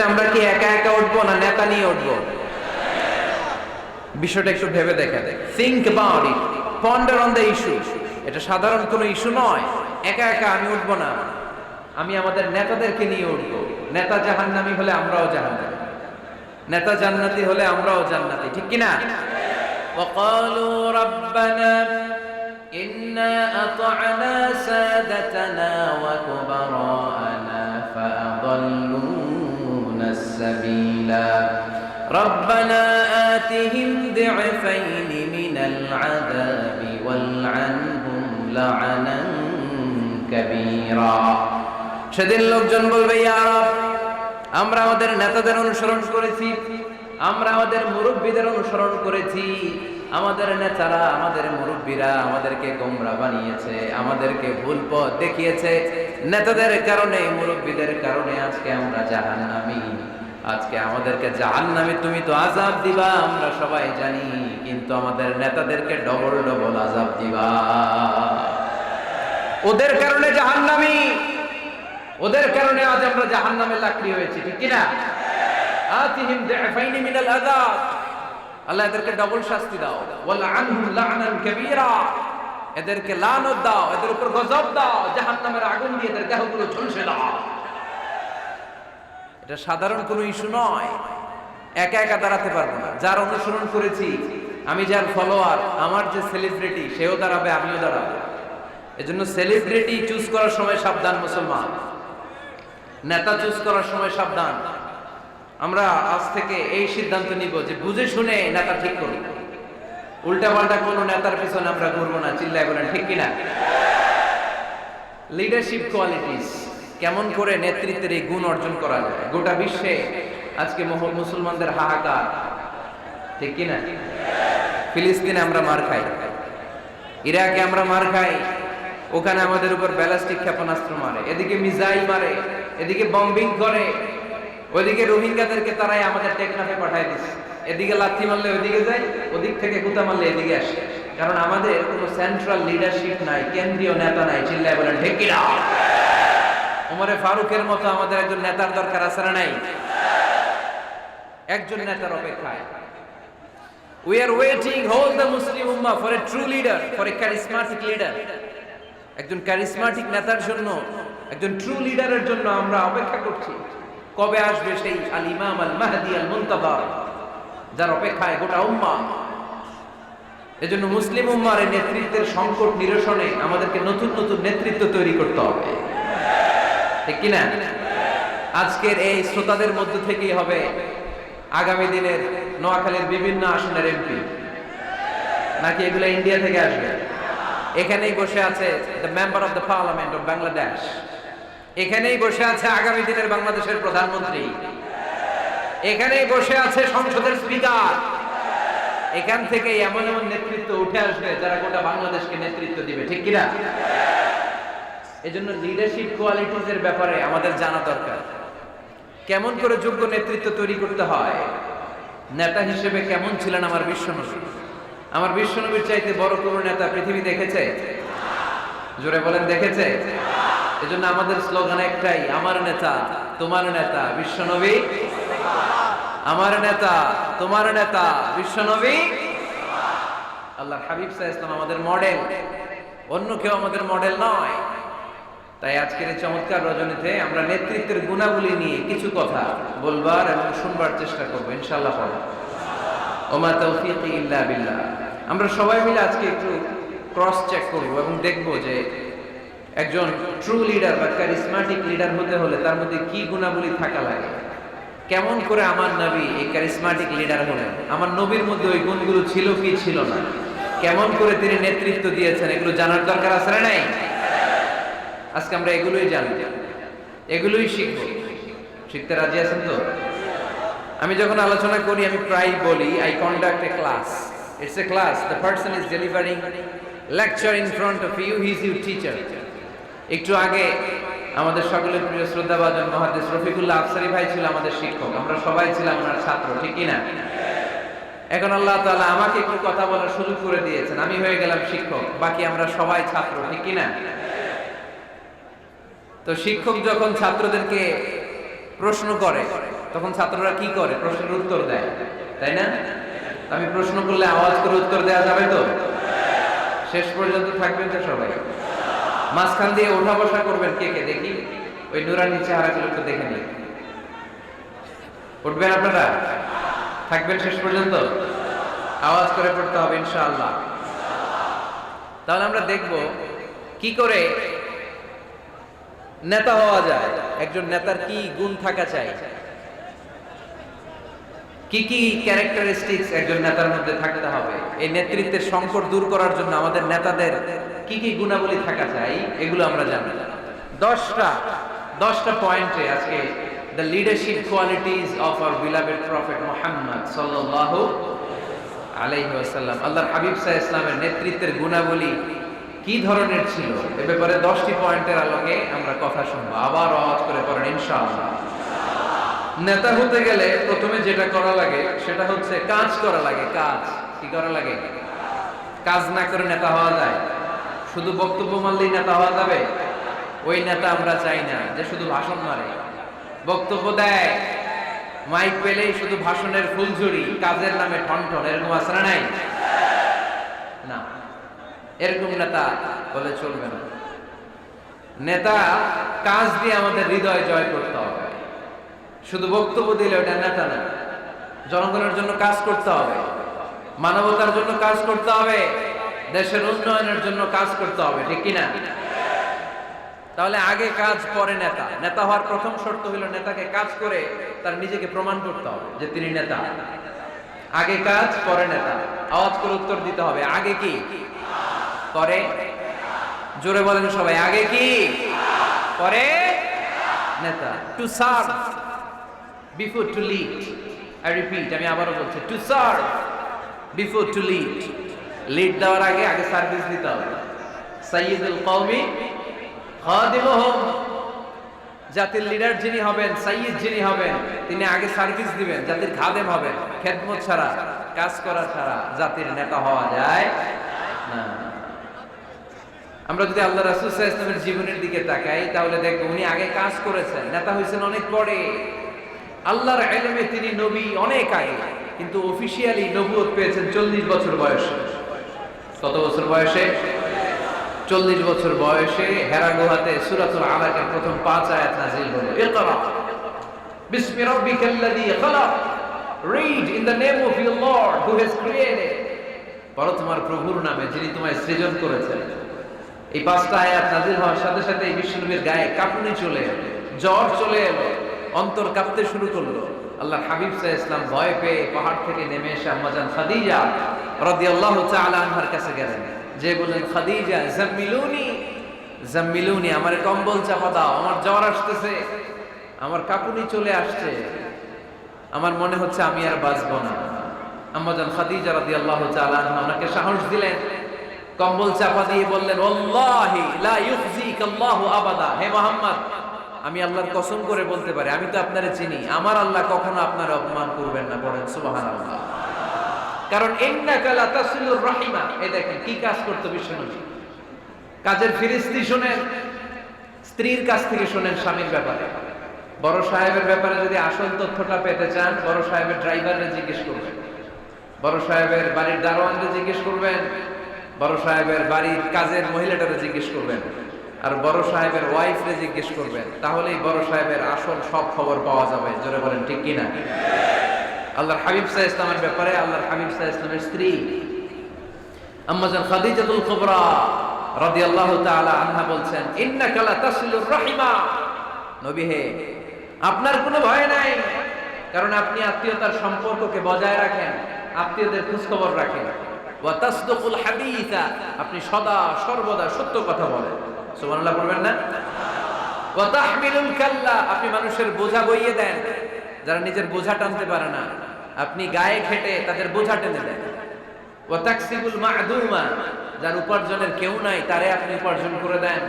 আমরা কি একা একা উঠবো না নেতা নিয়ে উঠবো? বিষয়টা একটু ভেবে দেখেন। Think about it, ponder on the issue. এটা সাধারণ কোনো ইস্যু নয়। একা একা আমি উঠবো না, আমি আমাদের নেতাদেরকে নিয়ে উঠবো। নেতা জাহান্নামী হলে আমরাও জাহান্নামী, নেতা জান্নাতি হলে আমরাও জান্নাতি, ঠিক কিনা? وقالوا ربنا إنا أطعنا سادتنا وكبراءنا فأضلونا السبيلا ربنا آتهم ضعفين من العذاب والعنهم لعنا كبيرا। সেদিন লোকজন বলবে, ইয়া রব, আমরা আমাদের নেতাদের অনুসরণ করেছি, আমরা আমাদের মুরব্বীদের অনুসরণ করেছি, আমাদের নেতারা আমাদের মুরব্বীরা আমাদেরকে গোমরা বানিয়েছে, আমাদেরকে ভুল পথ দেখিয়েছে। নেতাদের কারণে মুরব্বীদের কারণে আজকে আমরা জাহান্নামী। আজকে আমাদেরকে জাহান্নামে তুমি তো আযাব দিবা আমরা সবাই জানি, কিন্তু আমাদের নেতাদেরকে ডবল ডবল আযাব দিবা। ওদের কারণে জাহান্নামী, ওদের কারণে আজ আমরা জাহান্নামে লাকড়ি হয়েছি, ঠিক কিনা? আতিহিম দি'ফাইনি মিনাল আযাব, আল্লাহ এদেরকে ডবল শাস্তি দাও। ওয়াল আনহুম লা'নান কাবীরা, এদেরকে লানত দাও, এদের উপর গজব দাও, জাহান্নামের আগুন দিয়ে এদের দেহগুলো ঝলসে দাও। এটা সাধারণ কোনো ইস্যু নয়। একা একা দাঁড়াতে পারবো না। যার অনুসরণ করেছি আমি, যার ফলোয়ার, আমার যে সেলিব্রিটি, সেও দাঁড়াবে, আমিও দাঁড়াবো। এজন্য সেলিব্রিটি চুজ করার সময় সাবধান মুসলমান, নেতা চুজ করার সময় সাবধান। আমরা আজ থেকে এই সিদ্ধান্ত নিব যে বুঝে শুনে নেতা ঠিক করি, উল্টা পাল্টা কোন নেতার পিছনে আমরা ঘুরবো না। চিল্লায় বলেন ঠিক কিনা? লিডারশিপ কোয়ালিটিস, কেমন করে নেতৃত্বের এই গুণ অর্জন করা যায়। গোটা বিশ্বে আজকে মুসলমানদের হাহাকার, ঠিক কিনা? ফিলিস্তিনে আমরা মার খাই, ইরাকে আমরা মার খাই, ওখানে আমাদের উপর ব্যালিস্টিক ক্ষেপণাস্ত্র মারে, এদিকে মিসাইল মারে, এদিকে বম্বিং করে, ওইদিকে রোহিঙ্গাদেরকে তারাই আমাদের টেকনাফে পাঠায় দিচ্ছে। এদিকে লাথি মারলে ওইদিকে যায়, ওদিক থেকে গুতা মারলে এদিকে আসে। কারণ আমাদের কোনো সেন্ট্রাল লিডারশিপ নাই, কেন্দ্রীয় নেতা নাই। চিল্লায় বলেন ঠিক কিনা? ওমরে ফারুকের মতো আমাদের একজন নেতার দরকার আছে না নাই? একজন নেতার অপেক্ষায়। We are waiting, whole the Muslim Ummah, for a true leader, for a charismatic leader. একজন ক্যারিসমাটিক নেতার জন্য, একজন ট্রু লিডারের জন্য আমরা অপেক্ষা করছি। কবে আসবে সেই আল ইমাম আল মাহদি আল মুনতাযর, যার অপেক্ষায় গোটা উম্মাহ। এজন্য মুসলিম উম্মার নেতৃত্বের সংকট নিরসনে আমাদেরকে নতুন নতুন নেতৃত্ব তৈরি করতে হবে, ঠিক কিনা? আজকের এই শ্রোতাদের মধ্য থেকেই হবে আগামী দিনের নোয়াখালীর বিভিন্ন আসনের এমপি, নাকি এগুলো ইন্ডিয়া থেকে আসবে? এখানেই বসে আছে the member of the parliament of Bangladesh, এখানেই বসে আছে আগামী দিনের বাংলাদেশের প্রধানমন্ত্রী, এখানেই বসে আছে সংসদের স্পিকার। এখান থেকে এমন এমন নেতৃত্ব উঠে আসবে যারা গোটা বাংলাদেশকে নেতৃত্ব দিবে, ঠিক কিনা? এজন্য লিডারশিপ কোয়ালিটিজ এর ব্যাপারে আমাদের জানা দরকার। কেমন করে যোগ্য নেতৃত্ব তৈরি করতে হয়। নেতা হিসেবে কেমন ছিলেন আমার বিশ্বনবী? আমার বিশ্বনবীর চাইতে বড় কোনো নেতা পৃথিবী দেখেছে? জোরে বলেন, দেখেছে? এজন্য আমাদের স্লোগান একটাই, আমার নেতা তোমার নেতা বিশ্বনবী, আমার নেতা তোমার নেতা বিশ্বনবী। আল্লাহর হাবিব সাল্লাল্লাহু আলাইহি ওয়াসাল্লাম আমাদের মডেল, অন্য কেউ আমাদের মডেল নয়। তাই আজকের এই চমৎকার রজনীতে আমরা নেতৃত্বের গুণাবলী নিয়ে কিছু কথা বলবার এবং শুনবার চেষ্টা করবো ইনশাআল্লাহ। ওমা তাওফীকি ইল্লা বিল্লাহ। আমরা সবাই মিলে আজকে একটু ক্রস চেক করবো এবং দেখবো যে একজন ট্রু লিডার বা ক্যারিসমাটিক লিডার হতে হলে তার মধ্যে কি গুণাবলী থাকা লাগে। কেমন করে আমার নবী এই ক্যারিসমাটিক লিডার হলেন, আমার নবীর মধ্যে ওই গুণগুলো ছিল কি ছিল না, কেমন করে তিনি নেতৃত্ব দিয়েছেন, এগুলো জানার দরকার আছে না নাই? আজকে আমরা এগুলোই জানব, এগুলোই শিখব। শিখতে রাজি আছেন তো? আমি যখন আলোচনা করি আমি প্রায় বলি, I conduct a class. It's a class, the person is delivering lecture in front of you, he is your teacher. একটু আগে আমাদের সকলের প্রিয় শ্রদ্ধাভাজন মুহাদ্দিস রফিকুল্লাহ আফসারী ভাই ছিল আমাদের শিক্ষক, আমরা সবাই ছিলাম ওনার ছাত্র, ঠিক কিনা? এখন আল্লাহ তাআলা আমাকে একটু কথা বলার সুযোগ করে দিয়েছেন, আমি হয়ে গেলাম শিক্ষক, বাকি আমরা সবাই ছাত্র, ঠিক কিনা? তো শিক্ষক যখন ছাত্রদেরকে প্রশ্ন করে তখন ছাত্ররা কি করে? প্রশ্নের উত্তর দেয়, তাই না? আমি প্রশ্ন করলে আওয়াজ করে উত্তর দেওয়া যাবে তো? শেষ পর্যন্ত থাকবেন তো সবাই? মাঝখান দিয়ে ওঠা বসা করবেন কে কে দেখি? ওই নুরানি চেহারাগুলো একটু দেখে নিন। উঠবেন আপনারা? থাকবেন শেষ পর্যন্ত? আওয়াজ করে পড়তে হবে ইনশাআল্লাহ। তাহলে আমরা দেখব কি করে নেতা হওয়া যায়, একজন নেতার কি গুণ থাকা চাই, কি কি ক্যারেক্টারিস্টিক্স একজন নেতার মধ্যে থাকতে হবে, এই নেতৃত্বের সংকট দূর করার জন্য আমাদের নেতাদের কি কি গুণাবলী থাকা চাই, এগুলো আমরা জানি। 10টা পয়েন্টে আজকে the leadership qualities of our beloved prophet Muhammad সাল্লাল্লাহু আলাইহি ওয়াসাল্লাম, আল্লাহর হাবিব সাল্লাল্লাহু আলাইহি ওয়াসাল্লামের নেতৃত্বের গুণাবলী কি ধরনের ছিল, এ ব্যাপারে 10টি পয়েন্টের আলোকে আমরা কথা শুনবো। আবার আওয়াজ করে পড়েন ইনশাআল্লাহ। নেতা হতে গেলে প্রথমে যেটা করা লাগে সেটা হচ্ছে কাজ করা লাগে। কাজ কি করা লাগে? কাজ না করে নেতা হওয়া যায়? শুধু বক্তব্য মারলেই নেতা হওয়া যাবে? ওই নেতা আমরা চাই না যে শুধু ভাষণ মারে, বক্তব্য দেয়, মাইক পেলেই শুধু ভাষণের ফুলঝুরি, কাজের নামে ঠনঠন, এরকম আছে না নাই? না, এরকম নেতা বলে চলবে না। নেতা কাজ দিয়ে আমাদের হৃদয় জয় করতে হবে। শুধু বক্তব্য দিলে ওটা নেতা না। জনগণের জন্য কাজ করতে হবে, মানবতার জন্য কাজ করতে হবে, দেশের উন্নয়নের জন্য কাজ করতে হবে, ঠিক কিনা? তাহলে আগে কাজ পরে নেতা। নেতা হওয়ার প্রথম শর্ত হলো নেতাকে কাজ করে তার নিজেকে প্রমাণ করতে হবে যে তিনি নেতা। আগে কাজ পরে নেতা। আওয়াজ করে উত্তর দিতে হবে, আগে কি পরে? জোরে বলেন সবাই, আগে কি পরে নেতা। To serve before to lead. I repeat, আমি আবারও বলছি, to serve before to lead. Lead দেওয়ার আগে আগে সার্ভিস দিতে হবে। সাইয়্যিদুল কওমি খাদিমুহুম, জাতির লিডার যিনি হবেন, সাইয়্যিদ যিনি হবেন, তিনি আগে সার্ভিস দিবেন, জাতির খাদেম হবেন। খেদমত ছাড়া, কাজ করা ছাড়া জাতির নেতা হওয়া যায় না। আমরা যদি আল্লাহ রাসূল সাল্লাল্লাহু আলাইহি ওয়াসাল্লামের জীবনের দিকে তাকাই তাহলে দেখব উনি আগে কাজ করেছেন, নেতা হয়েছেন অনেক পরে। আল্লাহর ইলমে তিনি নবী অনেক আগে, কিন্তু অফিশিয়ালি নবুয়ত পেয়েছেন 40 বছর বয়সে। কত বছর বয়সে? 40 বছর বয়সে হেরা গুহাতে সূরাতুল আলাকের প্রথম 5 আয়াত নাযিল হলো। ইকরা বিসমি রাব্বিকাল্লাযী খালাক, read in the name of your lord who has created. পড়ো তোমার প্রভুর নামে যিনি তোমায় সৃজন করেছেন। এই 5টা আয়াত নাযিল হওয়ার সাথে সাথে এই বিশ্বনবীর গায়ে কাঁপুনি চলে এলো, জ্বর চলে এলো, অন্তর কাঁপতে শুরু করলো। আল্লাহর হাবিব সাল্লাল্লাহু আলাইহি ওয়াসাল্লাম ভয় পেয়ে পাহাড় থেকে নেমে এসে আম্মা জান খাদিজা রাদিয়াল্লাহু তাআলা আনহার কাছে গেলেন, যে বললেন, খাদিজা জাম্মিলুনি জাম্মিলুনি, আমার কম্বল চাপা দাও, আমার জ্বর আসতেছে, আমার কাঁপুনি চলে আসছে, আমার মনে হচ্ছে আমি আর বাঁচবো না। আম্মা জান খাদিজা রাদিয়াল্লাহু তাআলা আনহা ওনাকে সাহস দিলেন, কম্বল চাপা দিয়ে বললেন, ওয়াল্লাহি লা ইউখজিকাল্লাহু আবাদা, হে মুহাম্মদ, আমি আল্লাহর কসম করে বলতে পারি, আমি তো আপনারে চিনি, আমার আল্লাহ কখনো আপনার অপমান করবেন না। পড়েন সুবহানাল্লাহ। কারণ ইন্নাকা লা তাসিলুর রাহিমা। এই দেখেন কি কাজ করতে বিশ্বনবী। কাজের ফিরিস্তি শুনেন, স্ত্রীর কাছ থেকে শুনেন স্বামীর ব্যাপারে। বড় সাহেবের ব্যাপারে যদি আসল তথ্যটা পেতে চান, বড় সাহেবের ড্রাইভারকে জিজ্ঞেস করবেন, বড় সাহেবের বাড়ির দারোয়ানকে জিজ্ঞেস করবেন, বড় সাহেবের বাড়ির কাজের মহিলাটারে জিজ্ঞেস করবেন, আর বড় সাহেবের ওয়াইফরে জিজ্ঞেস করবেন। তাহলেই বড় সাহেবের আসল সব খবর পাওয়া যাবে। জোরে বলেন ঠিক কিনা? আল্লাহর হাবিব সাল্লাল্লাহু আলাইহি ওয়াসাল্লামের ব্যাপারে আল্লাহর হাবিব সাল্লাল্লাহু আলাইহি ওয়াসাল্লামের স্ত্রী আম্মা জান খাদিজাতুল কুবরা রাদিয়াল্লাহু তাআলা আনহা বলছেন, ইন্নাকা লা তাসিলুর রাহিমা, নবী হে, আপনার কোনো ভয় নাই, কারণ আপনি আত্মীয়তার সম্পর্ককে বজায় রাখেন, আত্মীয়দের খোঁজ খবর রাখেন। ওয়া তাসদুকুল হাদিসা, আপনি সদা সর্বদা সত্য কথা বলেন। সুবহানাল্লাহ পড়বেন না? ওয়া তাহমিলুল কাল্লা, আপনি মানুষের বোঝা বইয়ে দেন, যারা নিজের বোঝা টানতে পারে না আপনি গায়ে খেটে তাদের বোঝা টেনে দেন। ওয়া তাকসিবুল মা'দুমা, যার উপার্জনের কেউ নাই তারে আপনি উপার্জন করে দেন।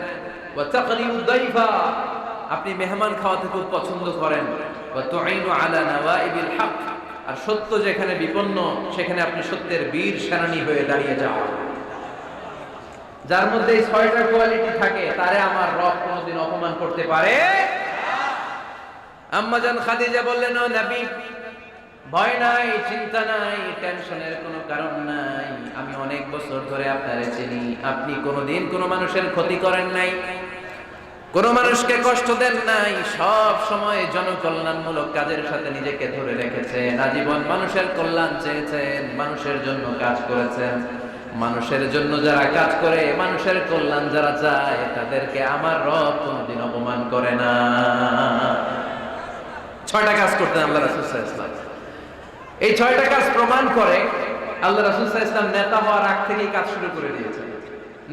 ওয়া তাকরিমুদ দাইফা, আপনি মেহমান খাওয়াতে খুব পছন্দ করেন। ওয়া তুঈনু আলা নাওয়াইবিল হক, আর সত্য যেখানে বিপন্ন সেখানে আপনি সত্যের বীর সেনানী হয়ে দাঁড়িয়ে যাও। যার মধ্যে এই 6টা কোয়ালিটি থাকে তারে আমার রব কোনোদিন অপমান করতে পারে। আম্মা জান খাদিজা বললেন, ও নবী, ভয় নাই, চিন্তা নাই, টেনশনের কোনো কারণ নাই। আমি অনেক বছর ধরে আপনারে চিনি, আপনি কোনোদিন কোনো মানুষের ক্ষতি করেন নাই, কোন মানুষকে কষ্ট দেন নাই, সব সময় জনকল্যাণমূলক কাজের সাথে নিজেকে ধরে রেখেছেন, আজীবন মানুষের কল্যাণ চেয়েছেন, মানুষের জন্য কাজ করেছেন। মানুষের জন্য যারা কাজ করে, মানুষের কল্যাণ যারা চায়, তাদেরকে আমার রব কোনোদিন অপমান করে না। 6টা কাজ করতেন আল্লাহ রাসূল সাল্লাল্লাহু আলাইহি ওয়াসাল্লাম। এই 6টা কাজ প্রমাণ করে আল্লাহ রাসূল সাল্লাল্লাহু আলাইহি ওয়াসাল্লাম নেতা হওয়ার আগ থেকেই কাজ শুরু করে দিয়েছেন।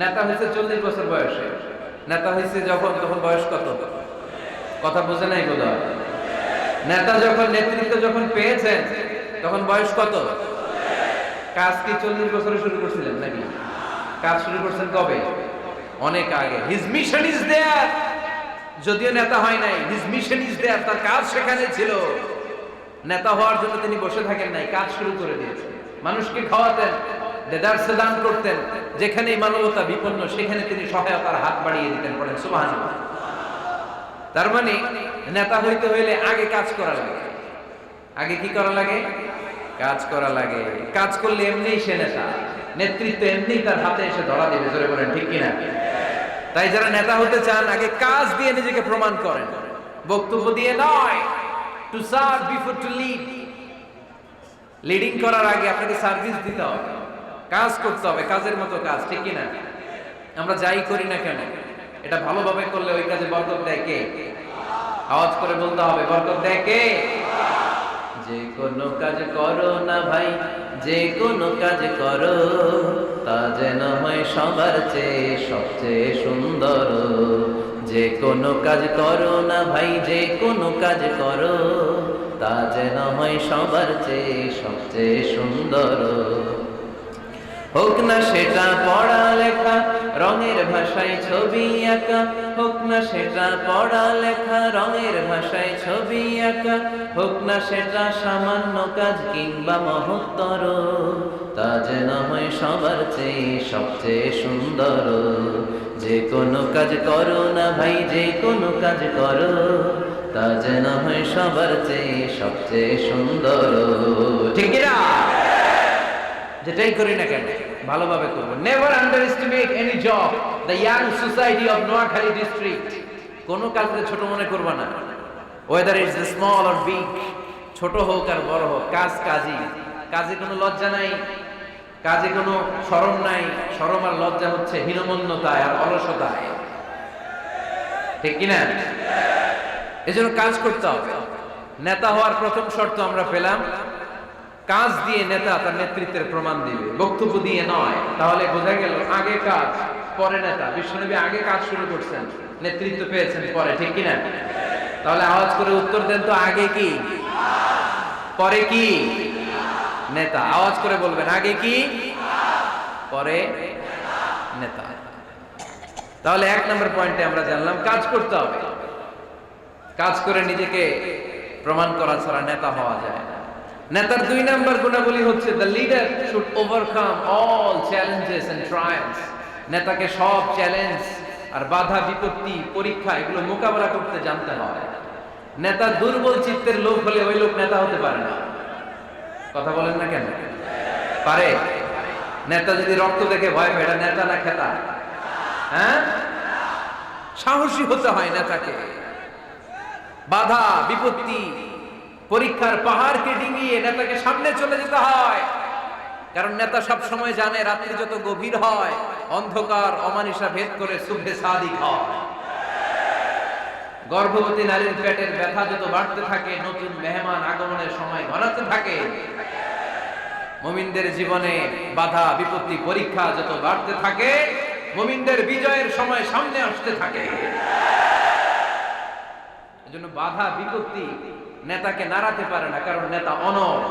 নেতা হয়েছে 40 বছর বয়সে। নেতা হয়েছে তখন বয়স কত? কথা বোঝে নাই বোধ হয়। নেতা নেতৃত্ব যখন পেয়েছেন তখন বয়স কত? কাজ কি 40 বছরে শুরু করছিলেন নাকি? কাজ শুরু করছেন কবে? অনেক আগে। His mission is there. যদিও নেতা হয় নাই, হিজ মিশন ইজ দেয়ার, তার কাজ সেখানে ছিল। নেতা হওয়ার জন্য তিনি বসে থাকেন নাই, কাজ শুরু করে দিয়েছেন। মানুষকে খাওয়াতেন, দেদারসে দান করতেন, যেখানেই মানবতা বিপন্ন সেখানে তিনি সহায়তার হাত বাড়িয়ে দিতেন। বলেন সুবহানাল্লাহ। তার মানে নেতা হইতে হইলে আগে কাজ করা লাগে। আগে কি করা লাগে? কাজ করা লাগে। কাজ করলে এমনিই সে নেতা, নেতৃত্ব এমনিই তার হাতে এসে ধরা দেবে। জোরে বলেন ঠিক কিনা? তাই যারা নেতা হতে চান, আগে কাজ দিয়ে নিজেকে প্রমাণ করেন, বক্তব্য দিয়ে নয়। To serve before to lead. Leading করার আগে আপনাকে সার্ভিস দিতে হবে, কাজ করতে হবে, কাজের মতো কাজ, ঠিক কিনা? আমরা যাই করি না কেন, এটা ভালোভাবে করলে ওই কাজে বরকত দেয় কে? আওয়াজ করে বলতে হবে, বরকত দেয় কে? যে কোনো কাজ করো না ভাই, যে কোনো কাজ করো, তা যেন হয় সবার চেয়ে সবচেয়ে সুন্দর। যে কোনো কাজ করো না ভাই, যে কোনো কাজ করো, তা যেন হয় সবার চেয়ে সবচেয়ে সুন্দর। হোক না সেটা পড়ালেখা, রঙের ভাষায় ছবি আঁকা, হোক না সেটা পড়ালেখা, রঙের ভাষায় ছবি আঁকা, হোক না সেটা সামান্য কাজ কিংবা মহত্তর, তা যেন হয় সবার চেয়ে সবচেয়ে সুন্দর। যে কোনো কাজ করো না ভাই, যে কোনো কাজ করো, তা যেন হয় সবার চেয়ে সবচেয়ে সুন্দর। ঠিক না? যেটাই করি না কেন ভালোভাবে করবো। Never underestimate any job. The young society of Noakhali district. কোনো কাজকে ছোট মনে করবা না, whether it's small or big. ছোট হোক আর বড় হোক, কাজ কাজই। কাজে কোনো লজ্জা নাই, কাজে কোনো শরম নাই। শরম আর লজ্জা হচ্ছে হীনমন্যতায় আর অলসতায়, ঠিক কিনা? এজন্য কাজ করতে হবে। নেতা হওয়ার প্রথম শর্ত আমরা পেলাম, কাজ দিয়ে নেতা তার নেতৃত্বের প্রমাণ দিবে, বক্তব্য দিয়ে নয়। তাহলে বোঝা গেল আগে কাজ পরে নেতা। বিশ্বনবী আগে কাজ শুরু করছেন, নেতৃত্ব পেয়েছেন পরে, ঠিক কিনা? তাহলে আওয়াজ করে উত্তর দেন তো, আগে কি পরে কি? নেতা। আওয়াজ করে বলবেন, আগে কি পরে নেতা। তাহলে 1 নম্বর পয়েন্টে আমরা জানলাম কাজ করতে হবে। কাজ করে নিজেকে প্রমাণ করা ছাড়া নেতা হওয়া যায় না। নেতার 2 নম্বর গুণাবলী হচ্ছে the leader should overcome all challenges and trials. নেতাকে সব চ্যালেঞ্জ আর বাধা বিপত্তি পরীক্ষা এগুলো মোকাবেলা করতে জানতে হয়। নেতা দুর্বল চিত্তের লোক হলে ওই লোক নেতা হতে পারে না। কথা বলেন না কেন? পারে? নেতা যদি রক্ত দেখে ভয় পায়, এটা নেতা না খেতা? হ্যাঁ, সাহসী হতে হয় নেতাকে। বাধা বিপত্তি পরীক্ষার পাহাড়কে ডিঙিয়ে নেতাকে সামনে চলে যেতে হয়। কারণ নেতা সব সময় জানে রাত্রি যত গভীর হয়, অন্ধকার অমানিসা ভেদ করে সুবহে সাদিক হয়। গর্ভবতী নারীর পেটের ব্যথা যত বাড়তে থাকে, নতুন মেহমান আগমনের সময় ঘনাতে থাকে। মুমিনদের জীবনে বাধা বিপত্তি পরীক্ষা যত বাড়তে থাকে, মুমিনদের বিজয়ের সময় সামনে আসতে থাকে। এজন্য বাধা বিপত্তি নেতাকে নাড়াতে পারে না, কারণ নেতা অনড়।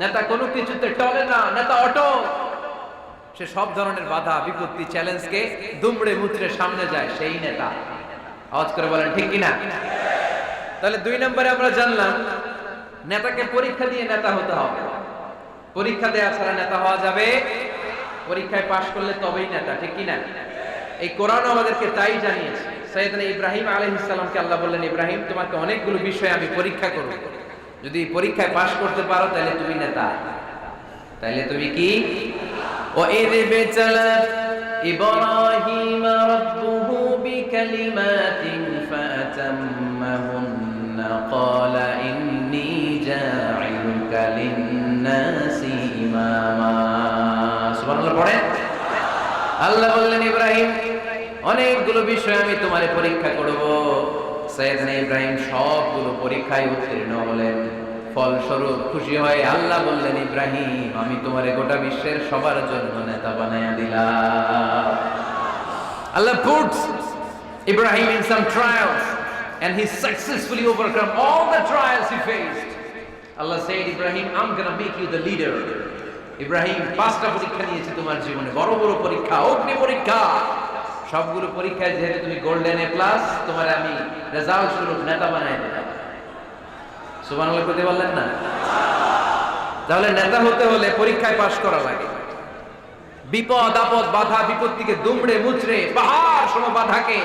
নেতা কোনো কিছুতে টলে না, নেতা অটল। সে সব ধরনের বাধা বিপত্তি চ্যালেঞ্জকে দুমড়ে মুচড়ে সামনে যায়, সেই নেতা। আওয়াজ করে বলেন ঠিক কিনা? তাহলে 2 নম্বরে আমরা জানলাম নেতাকে পরীক্ষা দিয়ে নেতা হতে হবে। পরীক্ষা দেওয়া ছাড়া নেতা হওয়া যাবে? পরীক্ষায় পাশ করলে তবেই নেতা, ঠিক কিনা? এই কোরআন আমাদেরকে তাই জানিয়েছে। সাইয়েদনা ইব্রাহিম আলাইহিস সালামকে আল্লাহ বললেন, ইব্রাহিম তোমাকে অনেকগুলো বিষয়ে আমি পরীক্ষা করব, যদি পরীক্ষায় পাশ করতে পারো তাহলে তুমি নেতা। তাহলে তুমি কি? وَإِذِ ابْتَلَى إِبْرَاهِيمَ رَبُّهُ بِكَلِمَاتٍ فَأَتَمَّهُنَّ قَالَ إِنِّي جَاعِلُكَ لِلنَّاسِ إِمَامًا। সুবহানাল্লাহ পড়েন। আল্লাহ বললেন, ইব্রাহিম অনেকগুলো বিষয় আমি তোমারে পরীক্ষা করব। সাইয়েদনা ইব্রাহিম সবগুলো পরীক্ষায় উত্তীর্ণ হলেন। ফলস্বরূপ খুশি হয়ে আল্লাহ বললেন, ইব্রাহিম আমি তোমারে গোটা বিশ্বের সবার জন্য নেতা বানায়া দিলাম। Allah puts Ibrahim in some trials and he successfully overcome all the trials he faced. Allah said, Ibrahim, I'm gonna make you the leader. Ibrahim 5টা পরীক্ষা নিয়েছি তোমার জীবনে, বড় বড় পরীক্ষা, অগ্নি পরীক্ষা। সবগুলো পরীক্ষায় যেহেতু তুমি গোল্ডেন এ প্লাস, তোমার আমি রেজাল্ট স্বরূপ নেতা বানাই দিলাম। সুবহানাল্লাহ কইতে বললেন না? তাহলে নেতা হতে হলে পরীক্ষায় পাশ করা লাগে। বিপদ আপদ বাধা বিপত্তিকে দুমড়ে মুচড়ে পাহাড় সম বাধাকে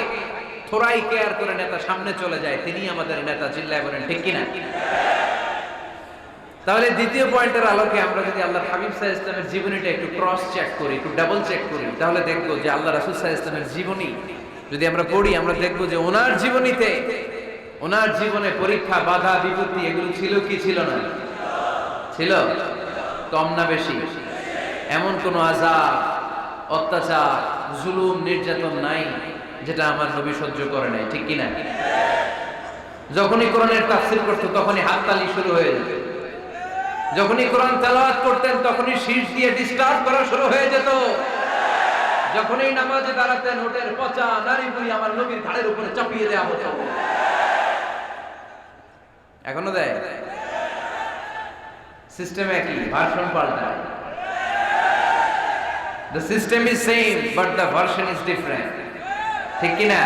থোড়াই কেয়ার করে নেতা সামনে চলে যায়, তিনি আমাদের নেতা। চিল্লায় বলেন ঠিক কিনা? তাহলে দ্বিতীয় পয়েন্টের আলোকে আমরা যদি আল্লাহর হাবিব সাল্লাল্লাহু আলাইহি ওয়াসাল্লামের জীবনীটা একটু ক্রস চেক করি, একটু ডাবল চেক করি, তাহলে দেখবো যে আল্লাহ রাসূল সাল্লাল্লাহু আলাইহি ওয়াসাল্লামের জীবনী যদি আমরা পড়ি, আমরা দেখবো যে ওনার জীবনীতে, ওনার জীবনে পরীক্ষা বাধা বিপত্তি এগুলো ছিল কি ছিল না? ছিল। কম না বেশি? এমন কোন আযাব, অত্যাচার, জুলুম, নির্যাতন নাই যেটা আমার নবী সহ্য করে নাই, ঠিক কিনা? যখনই কোরআনের তাফসীর করতো তখনই হাততালি শুরু হয়ে যেত, যখনই কোরআন তেলাওয়াত করতেন তখনই শীষ দিয়ে ডিস্টার্ব করা শুরু হয়ে যেত, যখনই নামাজে দাঁড়াতেন ওটের পচা নারী বুড়ি আমার নবীর ঘাড়ের উপরে চাপিয়ে দেওয়া হতো। এখনো দেয়? সিস্টেম একই, ভার্সন পাল্টায়। The system is same but the version is different, ঠিক কি না?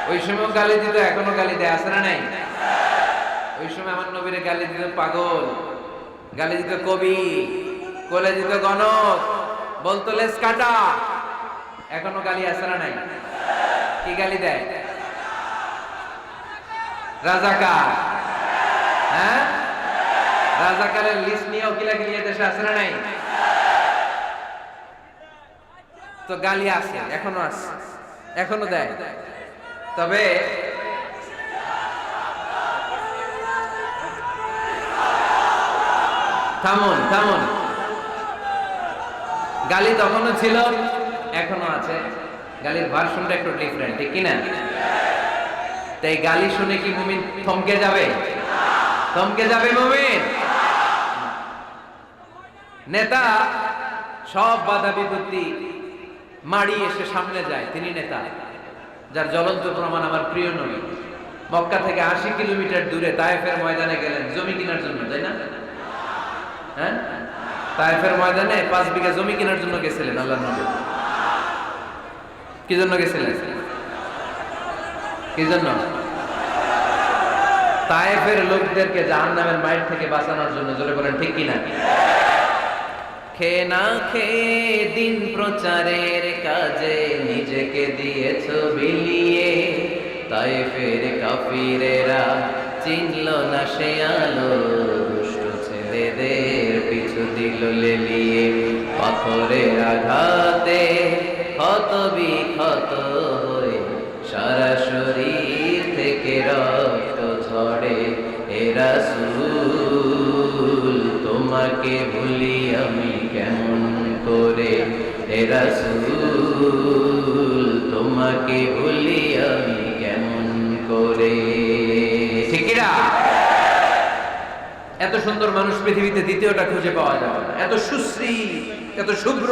ওই সময় গালি দিত, এখনো গালি দেয়, আছে না নাই? ওই সময় আমার নবীরে গালি দিত পাগল, গালি দিত কবি, কোলে দিত গণক, বলতো লেস কাটা। এখনো গালি আছে না নাই? কি গালি দেয়? রাজাকার। হ্যাঁ, রাজাকারের লিস্ট নিয়েও কিলাকিলি দেশে আছে না নাই? তো গালি আছে, এখনো আছে, এখনো দেয়। তবে থামুন থামুন, গালি তখনও ছিল, এখনো আছে, গালির ভার্সনটা একটু ডিফারেন্ট, ঠিক কিনা? তাই গালি শুনে কি মুমিন থমকে যাবে? থমকে যাবে মুমিন? নেতা সব বাধা বিপত্তি মাড়ি এসে সামনে যায়, তিনি নেতা। যার জ্বলন্ত প্রমাণ আমার প্রিয় নবী মক্কা থেকে 80 কিলোমিটার দূরে তায়েফের ময়দানে গেলেন জমি কেনার জন্য, তাই না? হ্যাঁ, তায়েফের ময়দানে 5 বিঘা জমি কেনার জন্য গেছিলেন আল্লাহর নবী। কি জন্য গেছিলেন? কি জন্য? তায়েফের লোকদেরকে জাহান্নামের মাইর থেকে বাঁচানোর জন্য। জোরে বলেন ঠিক কিনা? খেয়ে না খেয়ে দিন প্রচারের কাজে নিজেকে দিয়েছ বিলিয়ে, তায়েফের কাফিরেরা চিনল না সে আলো, দুষ্ট ছেলেদের পিছু দিল লেলিয়ে, পাথরের আঘাতে ক্ষত বিক্ষত হয়ে সারা শরীর থেকে রক্ত ঝরে। হে রাসূল তোমাকে ভুলি আমি কেমন করে, হে রাসূল তোমাকে ভুলি আমি কেমন করে। ঠিক না? এত সুন্দর মানুষ পৃথিবীতে দ্বিতীয়টা খুঁজে পাওয়া যাবে না। এত সুশ্রী, এত শুভ্র,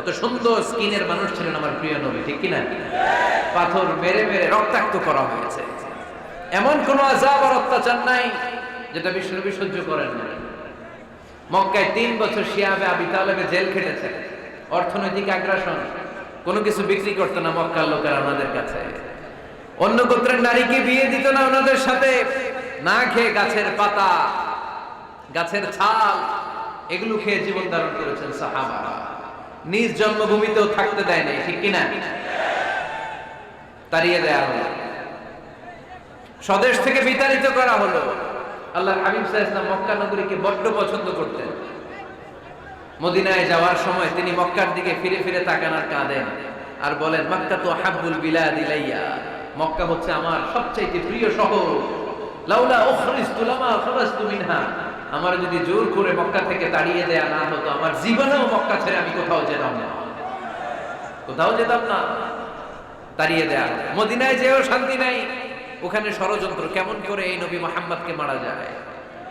এত সুন্দর স্কিনের মানুষ ছিলেন আমার প্রিয় নবী, ঠিক কিনা? পাথর মেরে মেরে রক্তাক্ত করা হয়েছে, এমন কোন আযাব আর অত্যাচার নাই যেটা বিশ্বনবী সহ্য করেন না। মক্কায় 3 বছর শিয়াবে আবি তালেবে জেল খেটেছে, অর্থনৈতিক আগ্রাসন, কোনো কিছু বিক্রি করতো না মক্কার লোকেরা ওনাদের কাছে, অন্য গোত্রের নারীকে বিয়ে দিত না ওনাদের সাথে, না খেয়ে গাছের পাতা, গাছের ছাল এগুলো খেয়ে জীবন ধারণ করেছেন সাহাবারা। নিজ জন্মভূমিতেও থাকতে দেয় নাই, ঠিক কিনা? তাড়িয়ে দেয়া হলো, স্বদেশ থেকে বিতাড়িত করা হলো। আল্লাহর হাবিব সাল্লাল্লাহু আলাইহি ওয়াসাল্লাম মক্কা নগরীকে বড্ড পছন্দ করতেন। মদিনায় যাওয়ার সময় তিনি মক্কার দিকে ফিরে ফিরে তাকান আর কাঁদেন আর বলেন, মক্কা তো হাব্বুল বিলাদ ইলাইয়া, মক্কা হচ্ছে আমার সবচেয়ে প্রিয় শহর। লাউলা উখরিজতু লামা খারাজতু মিনহা, আমার যদি জোর করে মক্কা থেকে তাড়িয়ে দেয়া না হতো, আমার জীবনেও মক্কা ছেড়ে আমি কোথাও যেতাম না, কোথাও যেতাম না। তাড়িয়ে দেয়া, মদিনায় যেও শান্তি নাই, ওখানে ষড়যন্ত্র কেমন করে এই নবী মুহাম্মদকে মারা যায়।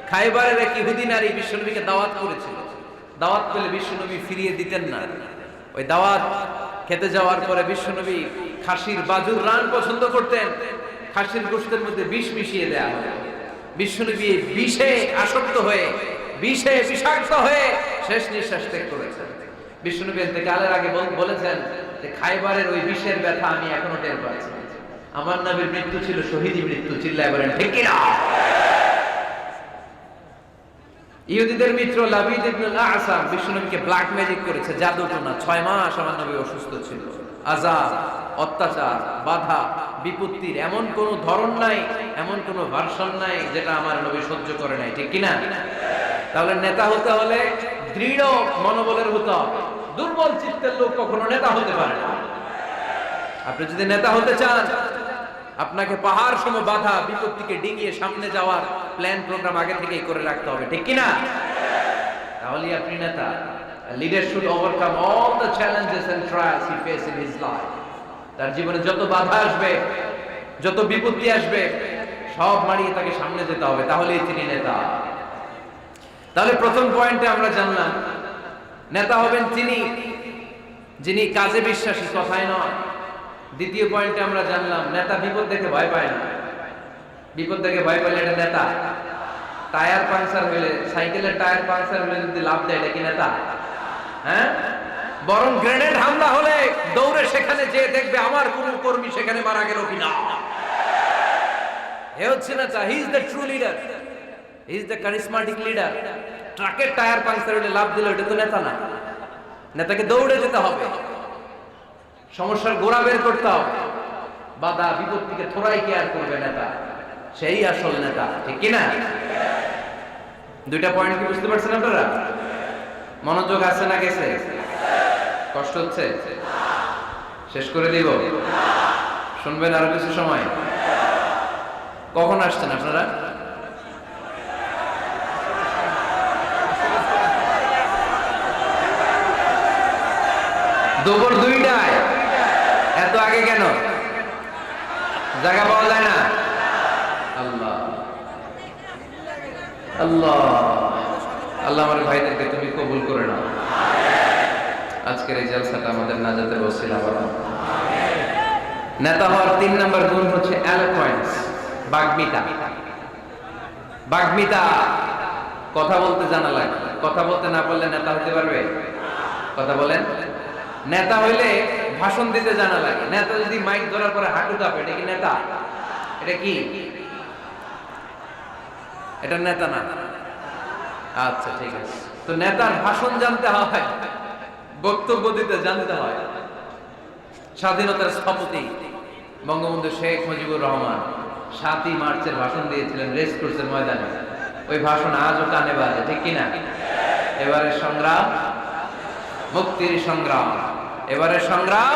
খায়বারের এক ইহুদি নারী বিশ্বনবীকে দাওয়াত করেছিল, দাওয়াত পেলে বিশ্বনবী ফিরিয়ে দিতেন না। ওই দাওয়াত খেতে যাওয়ার পরে বিশ্বনবী খাসির বাজুর রান পছন্দ করতেন, খাসির গোশতের মধ্যে বিষ মিশিয়ে দেয়া হয়। বিশ্বনবী বিষে আসক্ত হয়ে, বিষে বিষাক্ত হয়ে শেষ নিঃশ্বাস ত্যাগ করেছেন। বিশ্বনবী ইন্তেকালের আগে বলেছেন যে খায়বারের ওই বিষের ব্যথা আমি এখনো টের পাচ্ছি। আমার নবীর মৃত্যু ছিল শহীদি মৃত্যু, চিল্লায় বলেন ঠিক কি না? ইহুদিদের মিত্র লাবিদ ইবনে আল-আসাম বিশ্বনবীকে ব্ল্যাক ম্যাজিক করেছে, জাদু টোনা। 6 মাস আমার নবী অসুস্থ ছিল। আযাব, অত্যাচার, বাধা, বিপত্তির এমন কোন ধরন নাই, এমন কোন ভার্সন নাই যেটা আমার নবী সহ্য করে নাই, ঠিক কি না? তাহলে নেতা হতে হলে দৃঢ় মনোবলের হতে হবে। দুর্বল চিত্তের লোক কখনো নেতা হতে পারে না। আপনি যদি নেতা হতে চান, আপনাকে পাহাড় সম বাধা বিপত্তিকে ডিঙিয়ে সামনে যাওয়ার প্ল্যান প্রোগ্রাম আগে থেকেই করে রাখতে হবে, ঠিক কি না? তাহলে আপনি নেতা। Leader should overcome all the challenges and trials he face in his life. তার জীবনে যত বাধা আসবে, যত বিপত্তি আসবে, সব মারিয়ে তাকে সামনে যেতে হবে, তাহলেই তিনি নেতা। তাহলে প্রথম পয়েন্টে আমরা জানলাম নেতা হবেন তিনি যিনি কাজে বিশ্বাসী, কথায় নয়। দ্বিতীয় পয়েন্টে আমরা জানলাম নেতা বিপদ দেখে ভয় পায় না। বিপদ দেখে ভয় পেলে এটা নেতা। টায়ার পাংচার হইলে, সাইকেলের টায়ার পাংচার হইলে যদি লাভ দেয়, এটা কি নেতা? হ্যাঁ, বরং গ্রেনেড হামলা হলে দৌড়ে সেখানে যেয়ে দেখবে আমার কোন কর্মী সেখানে মারা গেল কিনা। এ হচ্ছে নেতা। He is the true leader, he is the charismatic leader. ট্রাকের টায়ার পাংচার হইলে লাভ দিল, এটা তো নেতা না। নেতাকে দৌড়ে যেতে হবে, সমস্যার গোড়া বের করতে হবে, বাধা বিপত্তিকে থোড়াই কেয়ার করবে নেতা, সেই আসল নেতা, ঠিক কিনা? দুইটা পয়েন্ট কি বুঝতে পারছেন আপনারা? মনোযোগ আছে না গেছে? কষ্ট হচ্ছে? শেষ করে দিব? শুনবেন আরো কিছু সময়? কখন আসছেন আপনারা? দুপুর 2টায়। এত আগে কেন? জায়গা পাওয়া যায় না? আল্লাহ আল্লাহ আল্লাহ আমার ভাইদেরকে তুমি কবুল করে নাও। আজকের এই জলসাটা আমাদের নাজাতের ওসিলা বানাও। নেতা হওয়ার 3 নাম্বার গুণ হচ্ছে এলোকোয়েন্স, বাগ্মিতা। বাগ্মিতা, কথা বলতে জানা লাগে। কথা বলতে না পারলে নেতা হতে পারবে? কথা বলেন। নেতা হইলে ভাষণ দিতে জানা লাগে। নেতা যদি মাইক ধরার পরে হাঁটু কাঁপে, এটা কি নেতা? এটা কি? এটা নেতা না। আচ্ছা ঠিক আছে। তো নেতার ভাষণ জানতে হয়, বক্তব্য দিতে জানতে হয়। স্বাধীনতার স্থপতি বঙ্গবন্ধু শেখ মুজিবুর রহমান 7ই মার্চের ভাষণ দিয়েছিলেন রেসকোর্সের ময়দানে। ওই ভাষণ আজও কানে বাজে, ঠিক কিনা? এবারের সংগ্রাম মুক্তির সংগ্রাম, এবারের সংগ্রাম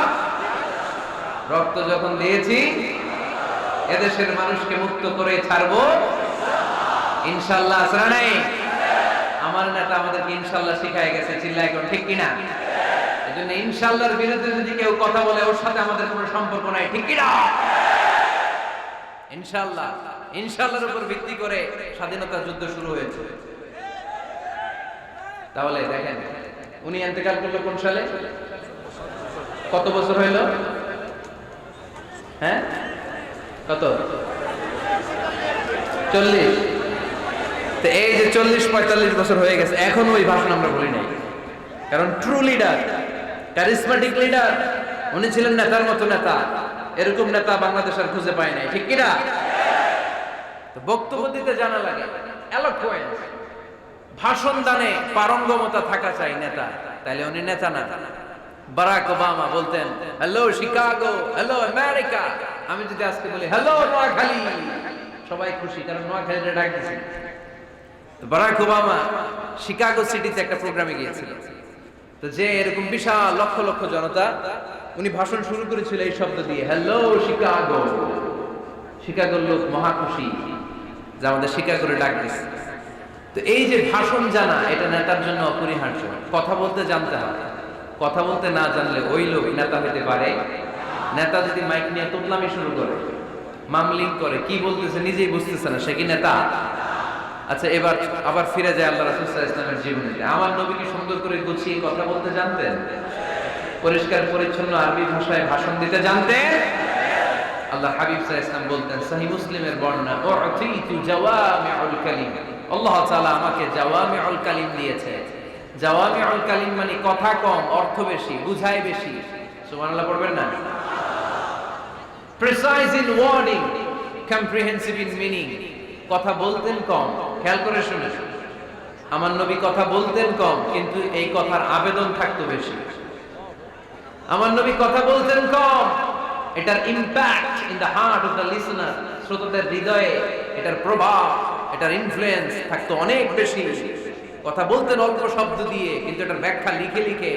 রক্ত যখন দিয়েছি এদেশের মানুষকে মুক্ত করে ছাড়বো ইনশাআল্লাহ। আসরা নাই? আমার নেতা আমাদেরকে ইনশাআল্লাহ শিখায় গেছে, চিল্লায় কোন, ঠিক কিনা? এজন্য ইনশাআল্লাহর বিরুদ্ধে যদি কেউ কথা বলে ওর সাথে আমাদের কোনো সম্পর্ক নাই, ঠিক কিনা? ইনশাআল্লাহ, ইনশাআল্লাহর উপর ভিত্তি করে স্বাধীনতা যুদ্ধ শুরু হয়েছে। তাহলে দেখেন উনি ইন্তেকাল করলো কোন সালে? কত বছর হইল? হ্যাঁ, কত? 40। তো এই যে 40-45 বছর হয়ে গেছে, এখনো ওই ভাষণ আমরা বলি নাই। কারণ ট্রু লিডার, কারিজমাটিক লিডার, উনি ছিলেন নেতার মতো নেতা। এরকম নেতা বাংলাদেশ আর খুঁজে পায় নাই, ঠিক কিনা? তো বক্তব্য দিতে জানা লাগে, এলোকোয়েন্স, ভাষণ দানে পারঙ্গমতা থাকা চাই নেতা, তাইলে উনি নেতা না। বারাক ওবামা বলতেন, হ্যালো শিকাগো, হ্যালো আমেরিকা, আমি যদি আজকে বলি হ্যালো নোয়াখালী, সবাই খুশি, কারণ নোয়াখালীতে ডাক দিয়েছে। তো বারাক ওবামা শিকাগো সিটিতে একটা প্রোগ্রামে গিয়েছিল। তো যে এরকম বিশাল লক্ষ লক্ষ জনতা, উনি ভাষণ শুরু করেছিল এই শব্দ দিয়ে, হ্যালো শিকাগো। শিকাগোর লোক মহা খুশি যে আমাদের শিকাগোরে ডাক দিচ্ছে। তো এই যে ভাষণ জানা, এটা নেতার জন্য অপরিহার্য। কথা বলতে জানতে হবে, কথা বলতে না জানলে ওই লোক নেতা হতে পারে। নেতা যদি মাইক নিয়ে তোতলামি শুরু করে, মামলিং করে, কি বলতেছে নিজেই বুঝতেছে না, সে কি নেতা? আচ্ছা, এবার আবার ফিরে যায় আল্লাহ রাসূল সাল্লাল্লাহু আলাইহি ওয়াসাল্লামের জীবনে। আমার নবী কি সুন্দর করে গুছিয়ে কথা বলতে জানতেন? পরিষ্কার পরিচ্ছন্ন আরবি ভাষায় ভাষণ দিতে জানতেন? আল্লাহ হাবিব সাল্লাল্লাহু আলাইহি ওয়াসাল্লাম বলতেন, সহিহ মুসলিমের বর্ণনা, উতিতু জাওয়ামিউল কালিম, আল্লাহ তাআলা আমাকে জাওয়ামিউল কালিম দিয়েছে। জাওয়ামিউল কালিম মানে কথা কম, অর্থ বেশি, বুঝায় বেশি। সুবহানাল্লাহ পড়বেন না? Precise in wording, comprehensive in meaning. কথা বলতেন কম, খেয়াল করে শুনে। আমার নবী কথা বলতেন কম, কিন্তু এই কথার আবেদন থাকতো বেশি। আমার নবী কথা বলতেন কম, এটার impact in the heart of the listener, শ্রোতাদের হৃদয়ে এটার প্রভাব, এটার ইনফ্লুয়েন্স থাকতো অনেক বেশি। কথা বলতেন অল্প শব্দ দিয়ে, কিন্তু এটার ব্যাখ্যা লিখে লিখে,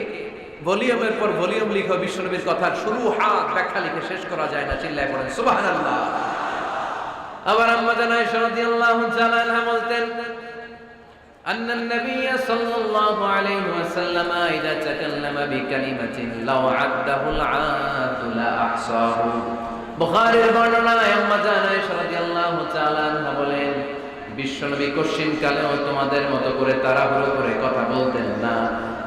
ভলিউমের পর ভলিউম লিখে বিশ্বনবীর কথার শুরু হাত ব্যাখ্যা লিখে শেষ করা যায় না। চিল্লায় পড়েন সুবহানাল্লাহ। আবার আম্মা জান আয়েশা রাদিয়াল্লাহু তাআলা আনহা বলতেন, আন্না নবী সাল্লাল্লাহু আলাইহি ওয়াসাল্লাম ইযা তাকাল্লামা বিকালিমাতিন লাউ আদাহুল আদু লা আহসাহু। বুখারীর বর্ণনায় আম্মা জান আয়েশা রাদিয়াল্লাহু তাআলা আনহা বলেন, বিশ্বনবী কশিন কালেও তোমাদের মতো করে তাড়াহুড়ো করে কথা বলতেন না।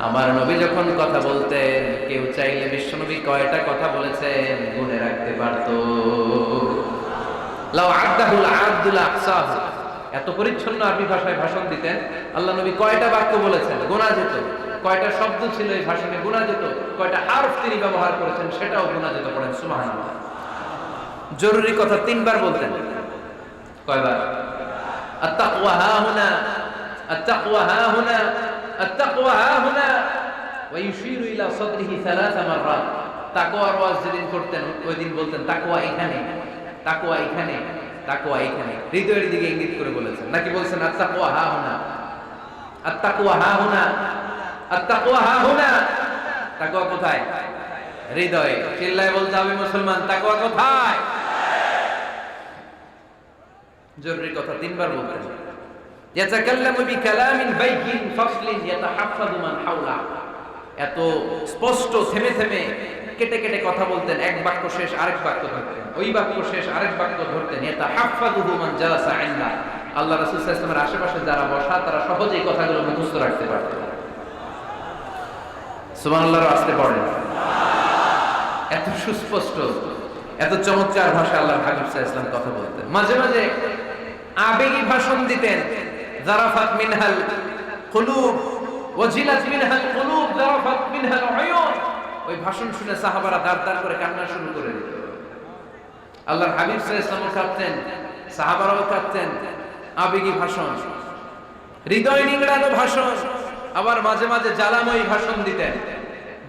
আমার নবী যখন কথা বলতেন, কেউ চাইলে বিশ্বনবী কয়টা কথা বলেছেন গুনে রাখতে পারত। লাউ আদাহুল আদু লা আহসাহু, এত পরিচ্ছন্ন আরবি ভাষায় ভাষণ দিতেন। আল্লাহ নবী কয়টা বাক্য বলেছেন গোনা যেত, কয়টা শব্দ ছিল এই ভাষণে গোনা যেত, কয়টা হারফ তিনি ব্যবহার করেছেন সেটাও গোনা যেত। পড়েন সুবহানাল্লাহ। জরুরি কথা 3 বার বলতেন। কয়বার? আত-তাকওয়া হাহুনা, আত-তাকওয়া হাহুনা, আত-তাকওয়া হাহুনা, ওয়া ইউশিরু ইলা সাদরিহি 3 মাররাত। তাকওয়ার ওয়াজ যেদিন করতেন ওই দিন বলতেন তাকওয়া এখানে, তাকওয়া এখানে, তাকওয়া এখানে, হৃদয়ের দিকে ইঙ্গিত করে বলেছেন। নাকি বলছেন আত-তাকওয়া হাহুনা, আত-তাকওয়া হাহুনা, আত-তাকওয়া হাহুনা? তাকওয়া কোথায়? হৃদয়ে। চিল্লায় বলতে হবে মুসলমান, তাকওয়া কোথায়? জরুরি কথা 3 বার বলতেন। ইয়াতাকাল্লামু বিকালামিন বাইয়িন ফাসলিন ইয়াতাহাফফাযু মান হাওলা। এত স্পষ্ট, থেমে থেমে, কেটে কেটে কথা বলতেন। এক বাক্য শেষ আরেক বাক্য ধরতেন, ওই বাক্য শেষ আরেক বাক্য ধরতেন। ইয়াতাহাফফাযু মান জালাসা ইনদা। আল্লাহ রাসূল সাল্লাল্লাহু আলাইহি ওয়াসাল্লামের আশেপাশে যারা বসা, তারা সহজেই কথাগুলো মুখস্থ রাখতে পারত। সুবহানাল্লাহর আস্তে পড়েন। এত সুস্পষ্ট, এত চমৎকার ভাষা আল্লাহর হাবিব সাল্লাল্লাহু আলাইহি ওয়াসাল্লাম কথা বলতেন। মাঝে মাঝে আবেগী ভাষণ দিতেন। যারাফাত মিনহাল কুলুব ওয়াজিলাত মিনহাল কুলুব যারাফাত মিনহাল উয়ুন। ওই ভাষণ শুনে সাহাবারা দাঁড় দাঁড় করে কান্না শুরু করে দিত। আল্লাহর হাবিব সাল্লাল্লাহু আলাইহি ওয়াসাল্লাম কাঁদতেন, সাহাবারাও কাঁদতেন। আবেগী ভাষণ, হৃদয় নিংড়ানো ভাষণ। আবার মাঝে মাঝে জ্বালাময়ী ভাষণ দিতেন,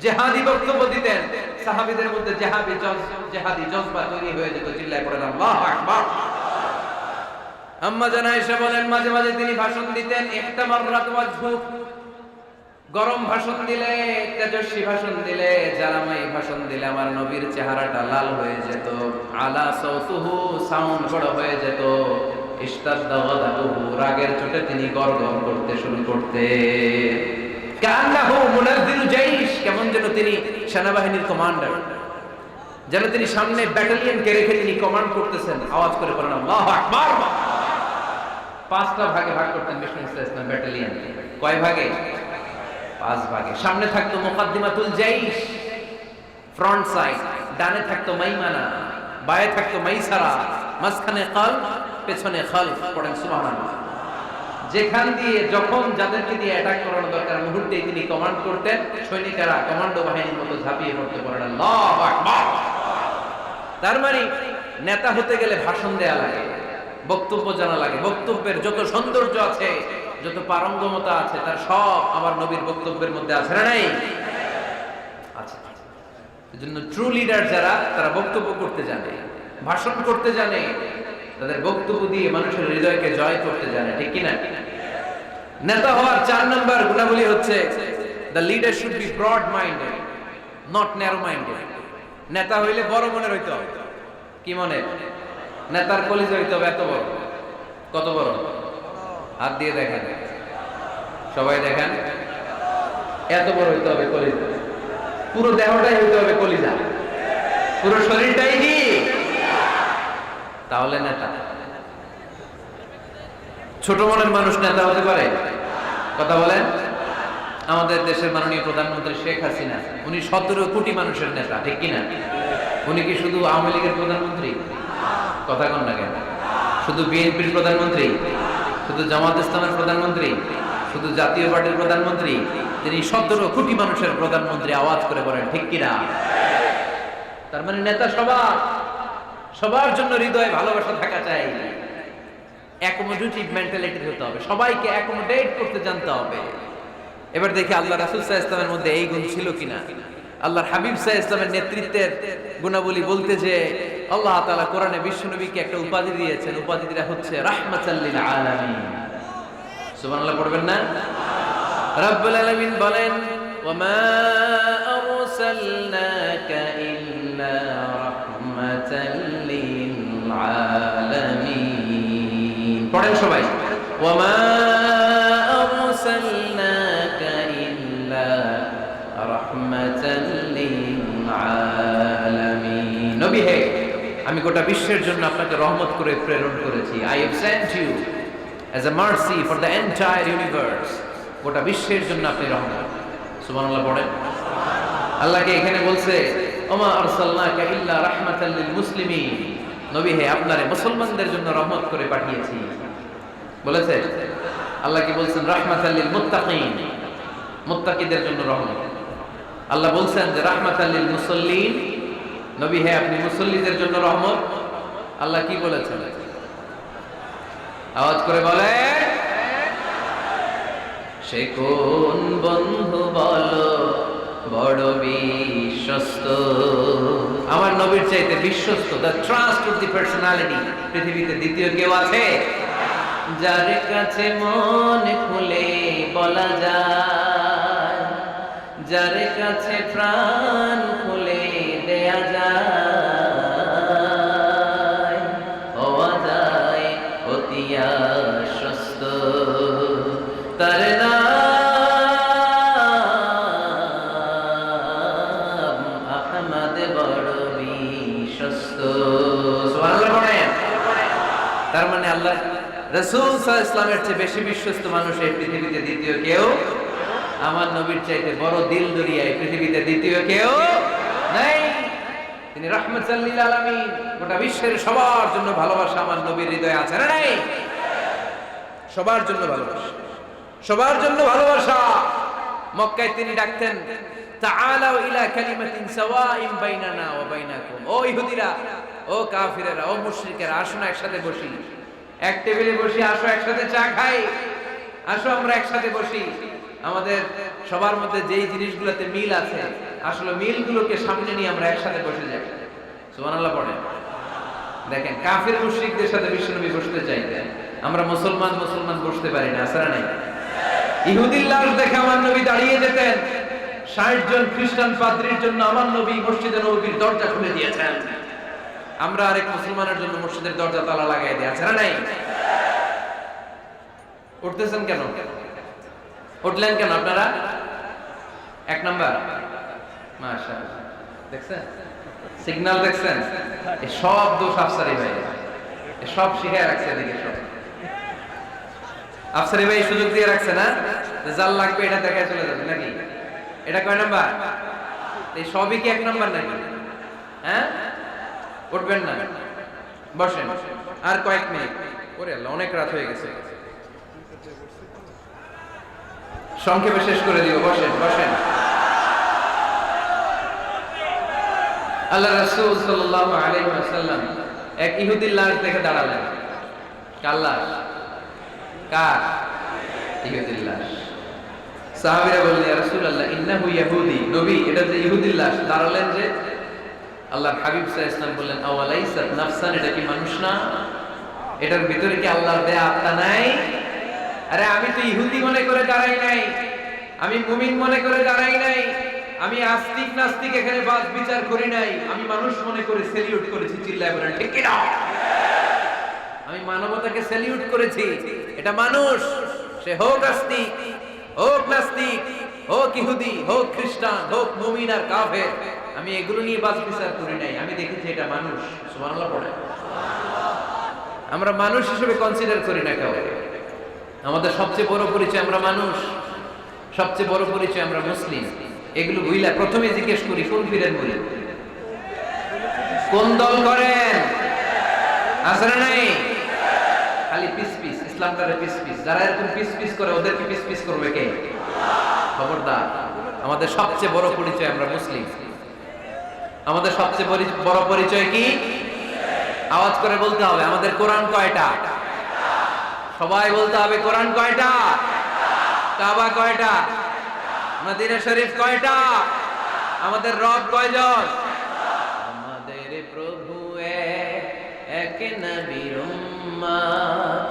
জিহাদি বক্তব্য দিতেন। সাহাবীদের মধ্যে জিহাদি জজবা তৈরি হয়ে যেত। চিল্লায় পড়েন আল্লাহু আকবার। আম্মা জান আয়েশা বলেন, মাঝে মাঝে তিনি ভাষণ দিতেন, ইহতামাররাত ওয়াজহু, গরম ভাষণ দিলে, তেজস্বী ভাষণ দিলে, জ্বালাময়ী ভাষণ দিলে আমার নবীর চেহারাটা লাল হয়ে যেত। আলা সাউতুহু, সাউন্ড বড় হয়ে যেত। ইশতাদ্দা গাদাবুহু, রাগের চোটে তিনি গর্জন করতে শুরু করতেন। কান্নাহু মুনাজ্জিলু জাইশ, কেমন যেন তিনি সেনাবাহিনীর কমান্ডার, যেন তিনি সামনে ব্যাটালিয়নকে রেখে তিনি কমান্ড করতেছেন। আওয়াজ করে বলেন আল্লাহু আকবার। 5টা ভাগে ভাগ করতেন বিষ্ণু ইসলাম ব্যাটালিয়ন। কয় ভাগে? 5 ভাগে। সামনে থাকতো মুকাদ্দিমাতুল জাইশ, ফ্রন্ট সাইড। ডানে থাকতো মাইমানা, বায়ে থাকতো মাইসারা, মাঝখানে কলব, পেছনে খালফ। পড়েন সুবহানাল্লাহ। যেখান দিয়ে যখন যাদেরকে দিয়ে অ্যাটাক করানো দরকার মুহূর্তেই তিনি কমান্ড করতেন। সৈনিকেরা কমান্ডো বাহিনীর মতো ঝাঁপিয়ে পড়তে পারেন আল্লাহু আকবার। তার মানে নেতা হতে গেলে ভাষণ দেয়া লাগে, বক্তব্য জানা লাগে। বক্তব্যের যত সৌন্দর্য আছে, যত পারঙ্গমতা আছে, তার সব আমার নবীর বক্তব্যের মধ্যে আছে না নাই? আছে। এজন্য ট্রু লিডার যারা, তারা বক্তব্য করতে জানে। ভাষণ করতে জানে, তাদের বক্তব্য দিয়ে মানুষের হৃদয়কে জয় করতে জানে, ঠিক কিনা? নেতা হওয়ার 4 নম্বর গুণাবলী হচ্ছে the leader should be broad minded not narrow minded. নেতা হইলে বড় মনের হইতে হবে। কি মনে? নেতার কলিজা হইতে হবে এত বড়। কত বড়? হাত দিয়ে দেখেন, সবাই দেখেন, এত বড় হইতে হবে কলিজা। পুরো দেহটাই হইতে হবে কলিজা, পুরো শরীরটাই কি? তাহলে নেতা। ছোট মনের মানুষ নেতা হতে পারে? কথা বলেন। আমাদের দেশের মাননীয় প্রধানমন্ত্রী শেখ হাসিনা, উনি 17 কোটি মানুষের নেতা, ঠিক কিনা? উনি কি শুধু আওয়ামী লীগের প্রধানমন্ত্রী? কথা কন না কেন? শুধু বিএনপির প্রধানমন্ত্রী? শুধু জামাত ইসলামের প্রধানমন্ত্রী? শুধু জাতীয় পার্টির প্রধানমন্ত্রী? তিনি 17 কোটি মানুষের প্রধানমন্ত্রী। আওয়াজ করে বলেন ঠিক কিনা? তার মানে নেতা সবার জন্য হৃদয়ে ভালোবাসা থাকা চাই, অ্যাকোমোডেটিভ মেন্টালিটি হতে হবে, সবাইকে অ্যাকোমোডেট করতে জানতে হবে। এবার দেখি আল্লাহ রাসূল সাল্লাল্লাহু আলাইহি ওয়াসাল্লামের মধ্যে এই গুণ ছিল কিনা। আল্লাহর হাবিব সাল্লাল্লাহু আলাইহি ওয়াসাল্লামের নেতৃত্বের গুণাবলী বলতে যে আল্লাহ তাআলা কোরআনে বিশ্বনবীকে একটা উপাধি দিয়েছেন, উপাধিটা হচ্ছে রাহমাতাল লিল আলামিন। সুবহানাল্লাহ পড়বেন না? রব্বুল আলামিন বলেন ওয়ামা আরসালনাকা ইল্লা রাহমাতাল লিল আলামিন। পড়েন সবাই, ওয়ামা আরসালনাকা ইল্লা রাহমাতাল লিল আলামিন। নবী হে, আমি গোটা বিশ্বের জন্য আপনাকে রহমত করে প্রেরণ করেছি। I have sent you as a mercy for the entire universe. গোটা বিশ্বের জন্য আপনি রহমত। সুবহানাল্লাহ পড়েন। আল্লাহকে এখানে বলছে ওমা আরসালনাকা ইল্লা রাহমাতাল লিল মুসলিমিন। নবী হে, আপনারে মুসলমানদের জন্য রহমত করে পাঠিয়েছি বলেছে। আল্লাহ কি বলছেন? রাহমাতাল লিল মুত্তাকিন, মুত্তাকিদের জন্য রহমত। আল্লাহ বলছেন যে রাহমাতাল লিল মুসাল্লিন, নবী হে আপনি মুসল্লিদের জন্য রহমত। আল্লাহ কি বলেছেন? আওয়াজ করে বলে, সে কোন বন্ধু বলো বড় বিশ্বস্ত? আমার নবীর চাইতে বিশ্বস্ত, দ্য ট্রাস্টওয়ার্দি পার্সোনালিটি পৃথিবীতে দ্বিতীয় কেউ আছে? যার কাছে মন খুলে বলা যায়, যার কাছে প্রাণ খুলে দেয়া যায়, হওয়া যায় অতি আশ্বস্ত। তার নাম আহমদ বড় বিশ্বস্ত। সুবহানাল্লাহ পড়েন। তার মানে আল্লাহ রাসূল সাল্লাল্লাহু আলাইহি ওয়াসাল্লামের চেয়ে বেশি বিশ্বস্ত মানুষ এই পৃথিবীতে দ্বিতীয় কেউ, আমার নবীর চাইতে বড় দিল দরিয়া এই পৃথিবীতে দ্বিতীয় কেউ নাই। তিনি রাহমাতাল লিল আলামিন, গোটা বিশ্বের সবার জন্য ভালোবাসা আমার নবীর হৃদয়ে আছে না নাই? সবার জন্য ভালোবাসা, সবার জন্য ভালোবাসা। মক্কায় তিনি ডাকতেন তাআলাউ ইলা কালিমাতিন সাওয়াইন বাইনানা ওয়া বাইনাকুম। ও ইহুদিরা, ও কাফিরেরা, ও মুশরিকেরা, আসুন একসাথে বসি, এক টেবিলে বসি, আসো একসাথে চা খাই, আসো আমরা একসাথে বসি। আমাদের সবার মধ্যে যেই জিনিসগুলোতে মিল আছে, আসলে মিলগুলোকে সামনে নিয়ে আমরা একসাথে বসে যাই। সুবহানাল্লাহ পড়েন। দেখেন কাফির মুশরিকদের সাথে বিশ্বনবী বসতে চাইতেন, আমরা মুসলমান বসতে পারি না, আছে না নাই? ইহুদির লাশ দেখে আমার নবী দাঁড়িয়ে যেতেন। 60 জন খ্রিস্টান পাদ্রীর জন্য আমার নবী মসজিদে নববীর দরজা খুলে দিয়েছেন। আমরা আরেক মুসলমানের জন্য মসজিদের দরজা তালা লাগাই দিয়ে, আছে না নাই? উঠতেছেন কেন? উঠলেন কেন আপনারা? 1 নাম্বার, মাশাআল্লাহ, দেখছেন সিগন্যাল, দেখছেন? এই সব দোষ আফসারি ভাই, এই সব শিখে রাখছে এদিকে সব। আফসারি ভাই সুযোগ দিয়ে রাখছে না, জাল লাগবে এটা দেখায় চলে যাবে নাকি? এটা কয় নাম্বার? এই সবই কি 1 নাম্বার নাকি? হ্যাঁ, উঠবেন না, বসেন আর কয়েক মিনিট। ওরে আল্লাহ, অনেক রাত হয়ে গেছে, সংক্ষেপে শেষ করে দিও। বসেন বসেন। আল্লাহ রাসূল সাল্লাল্লাহু আলাইহি ওয়াসাল্লাম এক ইহুদির লাশ দেখে দাঁড়ালেন। কার লাশ? কার? ইহুদির লাশ। সাহাবীরা বললেন ইয়া রাসূলুল্লাহ ইন্নাহু ইয়াহুদি। নবী, এটা যে ইহুদির লাশ। দাঁড়ালেন যে আল্লাহর হাবিব সাল্লাল্লাহু আলাইহি ওয়াসাল্লাম বললেন আওয়ালাইসাত নাফসান, এটা কি মানুষ না? এটার ভিতরে কি আল্লাহর দেয়া আত্মা নাই? আরে আমি তো ইহুদি মনে করে দাঁড়াই নাই, আমি মুমিন মনে করে দাঁড়াই নাই, আমি আস্তিক নাস্তিক এখানে বাদ বিচার করি নাই, আমি মানুষ মনে করে সেলিউট করেছি। চিল্লায় বলেন ঠিক কি না? আমি মানবতাকে সেলিউট করেছি। এটা মানুষ, সে হোক আস্তিক, হোক নাস্তিক, হোক ইহুদি, হোক খ্রিস্টান, হোক মুমিন আর কাফের, আমি এগুলো নিয়ে বাদ বিচার করি নাই। আমি দেখেছি এটা মানুষ। সুবহানাল্লাহ পড়ে। আমরা মানুষ হিসেবে কনসিডার করি না কাউকে। আমাদের সবচেয়ে বড় পরিচয় আমরা মানুষ, সবচেয়ে বড় পরিচয় আমরা মুসলিম। এগুলো বুঝলা প্রথমে জিজ্ঞেস করি কোন পীরের মুরিদ, কোন দল করেন, আছে না নাই? খালি পিস পিস, ইসলামটারে পিস পিস। যারা এরকম পিস পিস করে ওদেরকে পিস পিস করবে কে? খবরদার। আমাদের সবচেয়ে বড় পরিচয় আমরা মুসলিম। আমাদের সবচেয়ে বড় পরিচয় কি? আওয়াজ করে বলতে হবে। আমাদের কোরআন কয়টা? সবাই বলতে হবে কোরআন কয়টা? কাবা কয়টা? মদিনা শরীফ কয়টা? আমাদের রব কয়জন? আমাদের প্রভু এক নবীর উম্মত,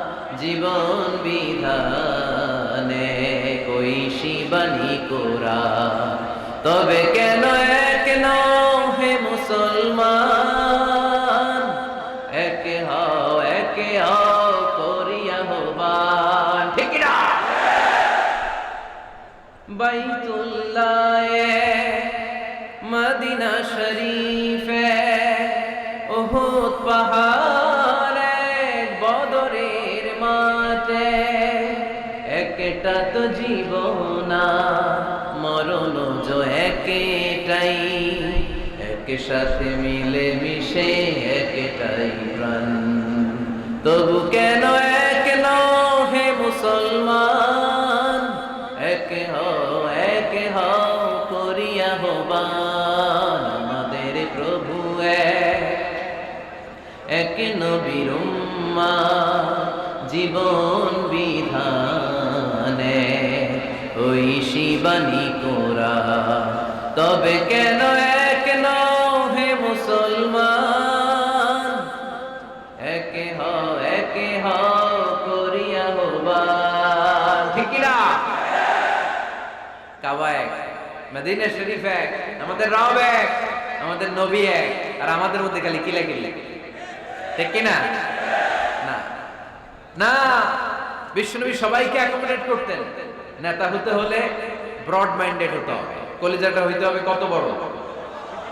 জীবন বিধানে কইশি বাণী কোরআন। তবে কেন এক নও হে মুসলমান, এক হও করিয়া হবান। ঠিক না? বাইতুল্লাহ মদিনা শরীফে উহুদ পাহাড়ে বদরের মাঠে, একটা তো জীবনা মরণ যে একটাই, একসাথে মিলে মিশে একটাই প্রাণ। তবু কেন এক নও হে মুসলমান, এক হও করিয়া হবান। আমাদের প্রভু এক নবীর উম্মত, জীবন বিধানে ওই শিবানী কোরআন। তবে কেন এক নও হে মুসলমান, এক হও করিয়া হবান। ঠিক না? কাবা এক, মদিনা শরীফ এক, আমাদের রব এক, আমাদের নবী এক, আর আমাদের মধ্যে খালি কিলাকিলি। ঠিক কি না? না না, বিশ্বনবী সবাইকে অ্যাকোমোডেট করতেন। নেতা হতে হলে ব্রড মাইন্ডেড হতে হবে, কলিজাটা হইতে হবে কত বড়।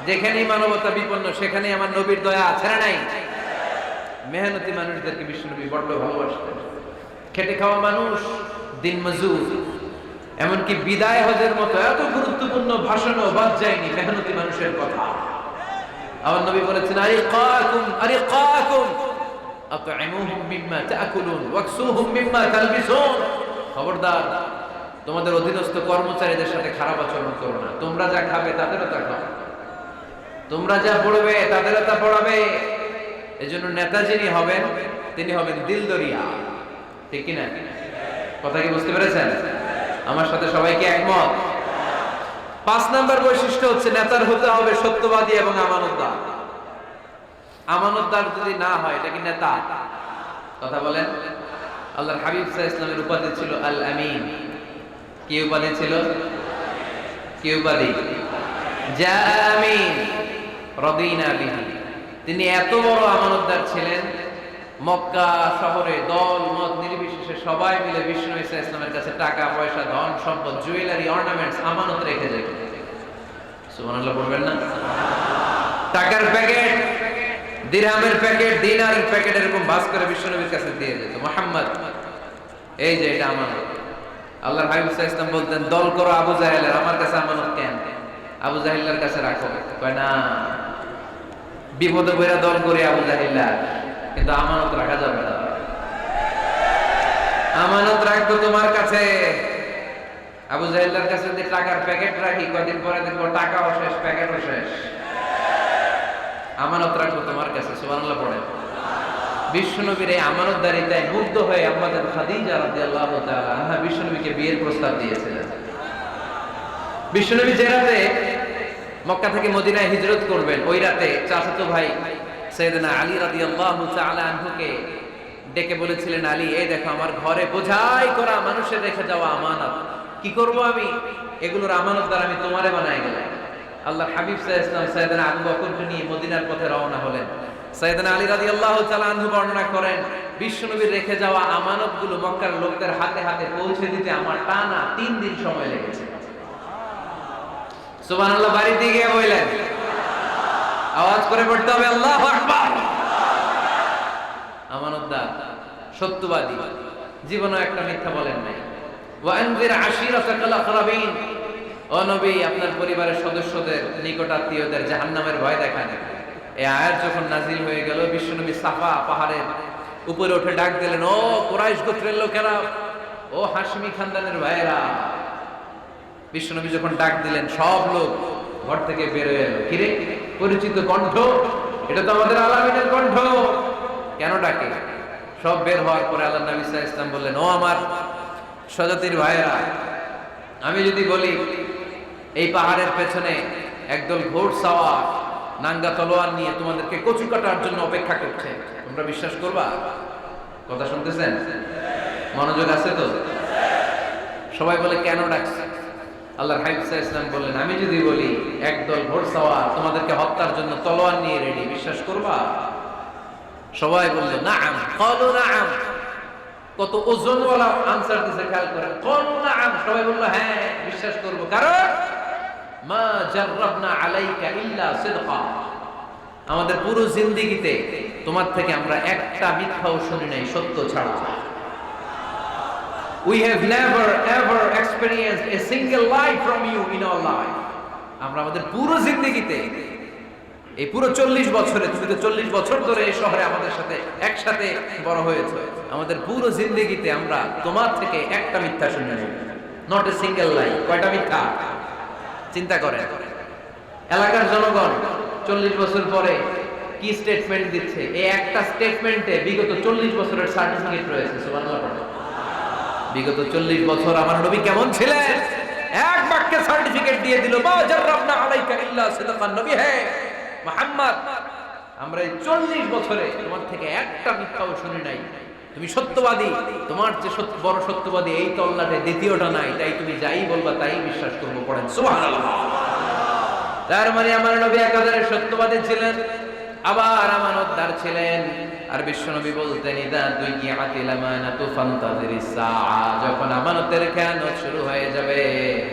যেখানেই মানবতা বিপন্ন সেখানেই আমার নবীর দয়া আছে না নাই? মেহনতি মানুষদেরকে বিশ্বনবী বড্ড ভালোবাসতেন। খেটে খাওয়া মানুষ, দিন মজুর, এমনকি বিদায় হজের মতো এত গুরুত্বপূর্ণ ভাষণও বাদ যায়নি মেহনতি মানুষের কথা। আমার নবী বলেছেন আরিকাকুম আত'ইমুহুম মিম্মা তা'কুলুন ওয়াকসুহুম মিম্মা তালবিসুন। খবরদার, তোমাদের অধীনস্থ কর্মচারীদের সাথে খারাপ আচরণ করো না। তোমরা যা খাবে তাদেরও তা খাও, তোমরা যা পড়বে তাদেরও তা পড়াবে। এজন্য নেতা যিনি হবেন তিনি হবেন দিলদরিয়া। ঠিক কি না? কথা কি বুঝতে পেরেছেন? আমার সাথে সবাইকে একমত? 5 নাম্বার বৈশিষ্ট্য হচ্ছে নেতার হতে হবে সত্যবাদী এবং আমানতদার। আমানতদার যদি না হয় এটা কি নেতা? কথা বলেন। আল্লাহর হাবিব সাল্লাল্লাহু আলাইহি ওয়াসাল্লামের উপাধি ছিল আল আমিন। কি উপাধি ছিল? কি উপাধি? জামিন রাদিনা বিহি। তিনি এত বড় আমানতদার ছিলেন, মক্কা শহরে দল মত নির্বিশেষে সবাই মিলে বিষ্ণু সাল্লাল্লাহু আলাইহি ওয়াসাল্লামের কাছে টাকা পয়সা, ধন সম্পদ, জুয়েলারি, অর্নামেন্টস আমানত রেখে যেত। সুবহানাল্লাহ বলবেন না? টাকার প্যাকেট, দিরহামের প্যাকেট, দিনারের প্যাকেট এরকম ভাঁজ করে বিষ্ণু নবীর কাছে দিয়ে যেত। মুহাম্মদ, এই যে এটা আমানত। আল্লাহর হাবিব সাল্লাল্লাহু আলাইহি ওয়াসাল্লাম বলতেন দল করো আবু জাহেলের, আমার কাছে আমানত কেন? আবু জাহেলের কাছে রাখো। কয় না, বিপদে পড়া দল করে আবু জাহেলার, কিন্তু আমানত রাখা যাবে না। আমানত রাখবো তোমার কাছে। আবু জাহেলের কাছে যদি টাকার প্যাকেট রাখি, কয়দিন পরে দেখবো টাকাও শেষ, প্যাকেটও শেষ। আমানত রাখবো তোমার কাছে। সুবহানাল্লাহ পড়ে। বিশ্বনবীর এই আমানতদারিতায় মুগ্ধ হয়ে আমাদের খাদিজা রাদিয়াল্লাহু তাআলা আনহা বিশ্বনবীকে বিয়ের প্রস্তাব দিয়েছিলেন। বিশ্বনবী যে রাতে মক্কা থেকে মদিনায় হিজরত করবেন, ওই রাতে চাচাতো ভাই সাইয়েদনা আলী রাদিয়াল্লাহু তাআলা আনহুকে ডেকে বলেছিলেন, আলী এই দেখো আমার ঘরে বোঝাই করা মানুষের রেখে যাওয়া আমানত, কি করব আমি, এগুলোর আমানতদার আমি তোমারে বানায় গেলাম। আল্লাহর হাবিব সাল্লাল্লাহু আলাইহি ওয়াসাল্লাম সাইয়েদনা আবু বকরকে নিয়ে মদিনার পথে রওনা হলেন। সাইয়েদনা আলী রাদিয়াল্লাহু তাআলা আনহু বর্ণনা করেন, বিশ্বনবীর রেখে যাওয়া আমানতগুলো মক্কার লোকদের হাতে হাতে পৌঁছে দিতে আমার টানা 3 দিন সময় লেগেছে। সুবহানাল্লাহ, বাড়িতে গিয়ে বললেন, আওয়াজ করে পড়তে হবে আল্লাহু আকবার। আমানতদার, সত্যবাদী, জীবনে একটা মিথ্যা বলেন নাই। ওয়া আনজির আশিরাতাকাল আকরাবিন, ও নবী আপনার পরিবারের সদস্যদের নিকটাত্মীয়দের জাহান্নামের ভয় দেখান। এই আয়াত যখন নাজিল হয়ে গেল, বিশ্বনবী সাফা পাহাড়ের উপরে উঠে ডাক দিলেন, ও কুরাইশ গোত্রের লোকেরা, ও হাশমি খানদানের ভাইয়েরা। বিশ্বনবী যখন ডাক দিলেন, সব লোক ঘর থেকে বের হয়ে এলো। কিরে, পরিচিত কণ্ঠ, এটা তো আমাদের আলামিনের কণ্ঠ, কেন ডাকে? সব বের হওয়ার পরে আল্লাহ নবী সাল্লাল্লাহু আলাইহি ওয়াসাল্লাম বললেন, ও আমার স্বজাতির ভাইয়েরা, আমি যদি বলি এই পাহাড়ের পেছনে একদল ঘোড়সাওয়ার নাঙ্গা তলোয়ার নিয়ে তোমাদেরকে কচু কাটার জন্য অপেক্ষা করছে, তোমরা বিশ্বাস করবা? কথা শুনতেছেন? মনোযোগ আছে তো? সবাই বলে কেন ডাকছে? আল্লাহর হাবিব সাল্লাল্লাহু আলাইহি ওয়াসাল্লাম বললেন, আমি যদি বলি একদল ঘোড়সাওয়ার তোমাদেরকে হত্যার জন্য তলোয়ার নিয়ে রেডি, বিশ্বাস করবা? সবাই বলল নাআম, ক্বালু নাআম। কত ওজনওয়ালা আনসার দিতে, খেয়াল করেন, ক্বালু নাআম, সবাই বলল হ্যাঁ বিশ্বাস করব, কারণ মা জাররাবনা আলাইকা ইল্লা সিদকা, আমাদের পুরো জিন্দেগিতে তোমার থেকে আমরা একটা মিথ্যাও শুনি নাই সত্য ছাড়া। We have never ever experienced a single lie from you in our life. আমরা আমাদের পুরো জিন্দেগিতে, এই পুরো 40 বছরে, তুমি তো 40 বছর ধরে এই শহরে আমাদের সাথে একসাথে বড় হয়েছে, আমাদের পুরো জিন্দেগিতে আমরা তোমার থেকে একটা মিথ্যা শুনি নাই, নট এ সিঙ্গেল লাই। কয়টা মিথ্যা? চিন্তা করেন। এলাকার জনগণ 40 বছর পরে কি স্টেটমেন্ট দিচ্ছে, এই একটা স্টেটমেন্টে বিগত 40 বছরের সার্টিফিকেট রয়েছে। সুবহানাল্লাহ। বিগত 40 বছর আমার নবী কেমন ছিলেন, এক বাক্যে সার্টিফিকেট দিয়ে দিল, মা জাররাবনা আলাইকা ইল্লা সিদকান, নবী হে মুহাম্মদ, আমরা এই 40 বছরে তোমার থেকে একটা মিথ্যাও শুনি নাই, তুমি সত্যবাদী, তোমার যে বড় সত্যবাদী এই তল্লাটে দ্বিতীয়টা নাই, তাই তুমি যাই বলবা তাই বিশ্বাস করব। পড়েন সুবহানাল্লাহ। তার মানে আমার নবী একাধারে সত্যবাদী ছিলেন, আবার আমানতদার ছিলেন। আর বিশ্বনবী বলতেন, ইদা দুইয়াতিল আমানাতু ফান্তাজিরিস সাআ, যখন আমানতের খেয়ানত শুরু হয়ে যাবে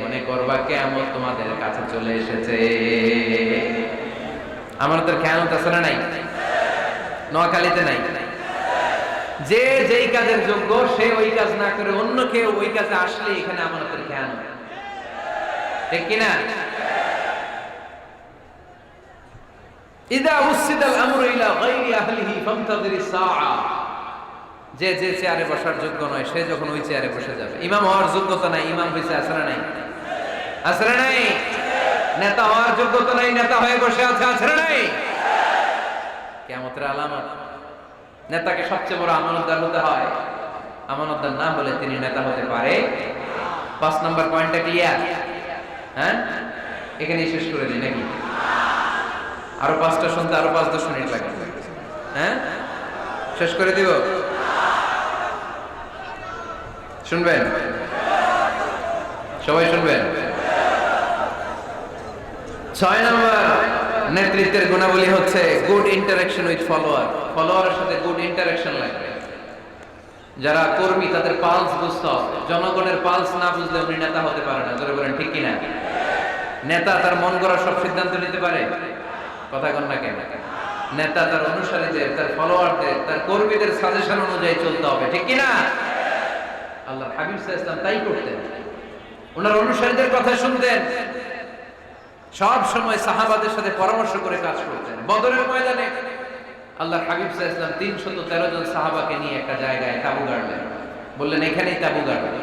মনে করবা কিয়ামত তোমাদের কাছে চলে এসেছে। আমানতের খেয়ানত আছে না নাই? নোয়াখালীতে নাই? যে যেই কাজের যোগ্য সে ওই কাজ না করে অন্য কেউ ওই কাজে আসলে এখানে আমানতের খেয়ানত, ঠিক কিনা? ইদা উসিদাল আমরু ইলা গায়রি আহলিহি ফান্তাজিরিস সাআ, যে যে চেয়ারে বসার যোগ্য নয় সে যখন ওই চেয়ারে বসে যাবে। ইমাম হওয়ার যোগ্যতা নাই, ইমাম হইছে, আছে না নাই? আছে না নাই? নেতা হওয়ার যোগ্যতা নাই, নেতা হয়ে বসে আছে, আছে না নাই? কিয়ামতের আলামত। নেতাকে সবচেয়ে বড় আমানতদার হতে হয়, আমানতদার না হলে তিনি নেতা হতে পারে। 5 নাম্বার পয়েন্টটা ক্লিয়ার? হ্যাঁ, এখানেই শেষ করে দিই নাকি? আরো 5টা শুনতে আরো 5-10 মিনিট লাগবে। হ্যাঁ, শেষ করে দিব? শুনবেন? সবাই শুনবেন? 6 নাম্বার নেতৃত্বের গুণাবলী হচ্ছে গুড ইন্টারঅ্যাকশন উইথ ফলোয়ার। ফলোয়ারের সাথে গুড ইন্টারঅ্যাকশন লাগবে। যারা কর্মী তাদের পালস বুঝতে হবে, জনগণের পালস না বুঝলে উনি নেতা হতে পারে না। জোরে বলেন ঠিক কিনা? নেতা তার মন গড়া সব সিদ্ধান্ত নিতে পারে? কথা কন না কেন? নেতা তার অনুসারীদের, তার ফলোয়ারদের, তার কর্মীদের সাজেশন অনুযায়ী চলতে হবে, ঠিক কিনা? আল্লাহর হাবিব সাল্লাল্লাহু আলাইহি ওয়াসাল্লাম তাই করতেন, ওনার অনুসারীদের কথা শুনতেন, সব সময় সাহাবাদের সাথে পরামর্শ করে কাজ করতেন। বদরের ময়দানে আল্লাহর হাবিব সাল্লাল্লাহু আলাইহি ওয়াসাল্লাম 313 জন সাহাবাকে নিয়ে একটা জায়গায় তাবু গাড়লেন, বললেন এখানেই তাবু গাড়বেন।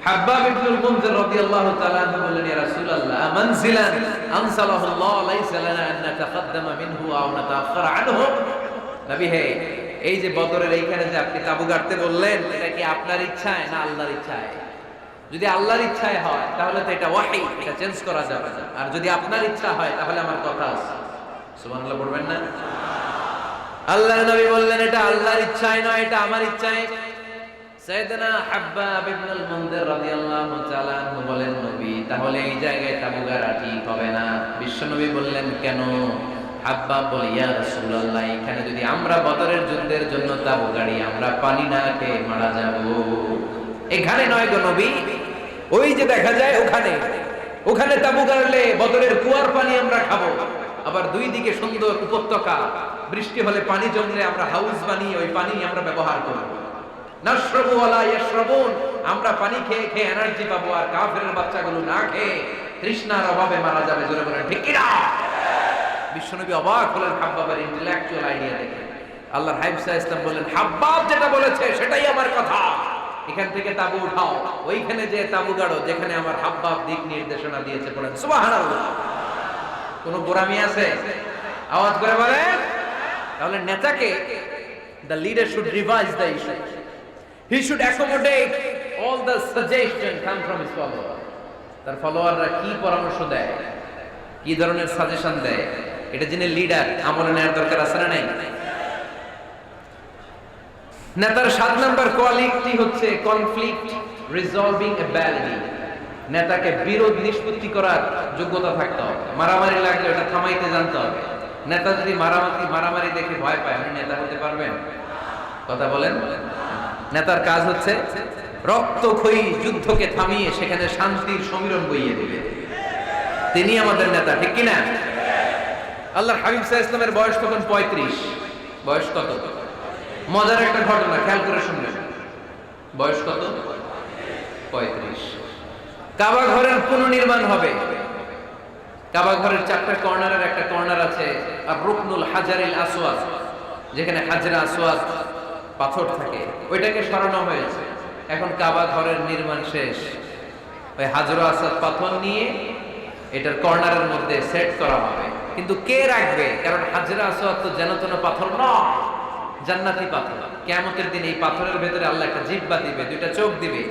হাব্বাব ইবনুল মুনজির রাদিয়াল্লাহু তাআলা আনহু বললেন, ইয়া রাসূলুল্লাহ, মানজিলান আনসালাহু আল্লাহ লাইসা লানা আন নাতাকাদ্দামা মিনহু আও নাতাআখারা আনহু। নবী হে, এই যে বদরের এইখানে যে আপনি তাবু গাড়তে বললেন, এটা কি আপনার ইচ্ছায় না আল্লাহর ইচ্ছায়? যদি আল্লাহর ইচ্ছায় হয় তাহলে তো এটা ওয়াহি, এটা চেঞ্জ করা যাবে না। আর যদি আপনার ইচ্ছা হয় তাহলে আমার কথা আছে। সুবহানাল্লাহ পড়বেন না? আল্লাহর নবী বললেন এটা আল্লাহর ইচ্ছায় নয়, এটা আমার ইচ্ছায়। সাইয়েদনা হাব্বাব ইবনুল মুনযির রাদিয়াল্লাহু তাআলা আনহু বলেন, নবী তাহলে এই জায়গায় তাবু গাড়া ঠিক হবে না। বিশ্বনবী বললেন, কেন? হাব্বাব বলে, ইয়া রাসূলুল্লাহ, এখানে যদি আমরা বদরের যুদ্ধের জন্য তাবু গাড়ি, আমরা পানি না খেয়ে মারা যাব। এখানে নয় গো নবী, ওই যে দেখা যায় ওখানে, ওখানে তাবু গাড়লে বদরের কুয়ার পানি আমরা খাবো। আবার দুই দিকে সুন্দর উপত্যকা, বৃষ্টি হলে পানি জমলে আমরা হাউস বানিয়ে ওই পানি আমরা ব্যবহার করব। নাশরাবু ওয়ালা ইয়াশরাবুন, আমরা পানি খেয়ে খেয়ে এনার্জি পাবো, আর কাফেরের বাচ্চাগুলো না খেয়ে তৃষ্ণার অভাবে মারা যাবে। জোরে বলেন ঠিক কি না? বিশ্বনবী অবাক হলেন হাব্বাবের ইন্টেলেকচুয়াল আইডিয়া দেখে। আল্লাহর হাবিব সাল্লাল্লাহু আলাইহি ওয়াসাল্লাম বললেন, হাব্বাব যেটা বলেছে সেটাই আমার কথা, এখান থেকে তাবু উঠাও, ওইখানে যে তাবু গাড়ো যেখানে আমার হাব্বাব দিক নির্দেশনা দিয়েছে। বলেন সুবহানাল্লাহ। কোন গোরামি আছে? আওয়াজ করে বলেন। তাহলে নেতাকে, the leader should revise the issue. He should accommodate all the suggestions come from his follower. তার ফলোয়াররা কি পরামর্শ দেয়, কি ধরনের সাজেশন দেয়, এটা জেনে লিডার আমলে নেওয়ার দরকার আছে না নাই? নেতার 7 নাম্বার কোয়ালিটি হচ্ছে কনফ্লিক্ট রিজলভিং অ্যাবিলিটি। নেতাকে বিরোধ নিষ্পত্তি করার যোগ্যতা থাকতে হবে। মারামারি লাগলে এটা থামাইতে জানতে হবে। নেতা যদি মারামারি দেখে ভয় পায়, আপনি নেতা হতে পারবেন? কথা বলেন। নেতার কাজ হচ্ছে রক্তক্ষয়ী যুদ্ধকে থামিয়ে সেখানে শান্তির সমীরণ বইয়ে দিবে। তিনি আমাদের নেতা, ঠিক কিনা? আল্লাহর হাবিব সাল্লাল্লাহু আলাইহি ওয়াসাল্লামের বয়স তখন 35। বয়স কত? মজার একটা ঘটনা, খেয়াল করে শুনবেন। বয়স কত? 35। কাবা ঘরের পুনর্নির্মাণ হবে। কাবা ঘরের 4টা কর্নারের একটা কর্নার আছে আর রুকনুল হাজারিল আসওয়াদ, যেখানে হাজরা আসওয়াদ পাথর থাকে, ওইটাকে সরানো হয়েছে। এখন কাবা ঘরের নির্মাণ শেষ, ওই হাজরা আসওয়াদ পাথর নিয়ে এটার কর্নারের মধ্যে সেট করা হবে। কিন্তু কে রাখবে? কারণ হাজরা আসওয়াদ তো যেন তেন পাথর নয়, জান্নাতি পাথর। কিয়ামতের দিন এই পাথরের ভেতরে আল্লাহ একটা জিহ্বা দিবে, 2টা চোখ দিবে।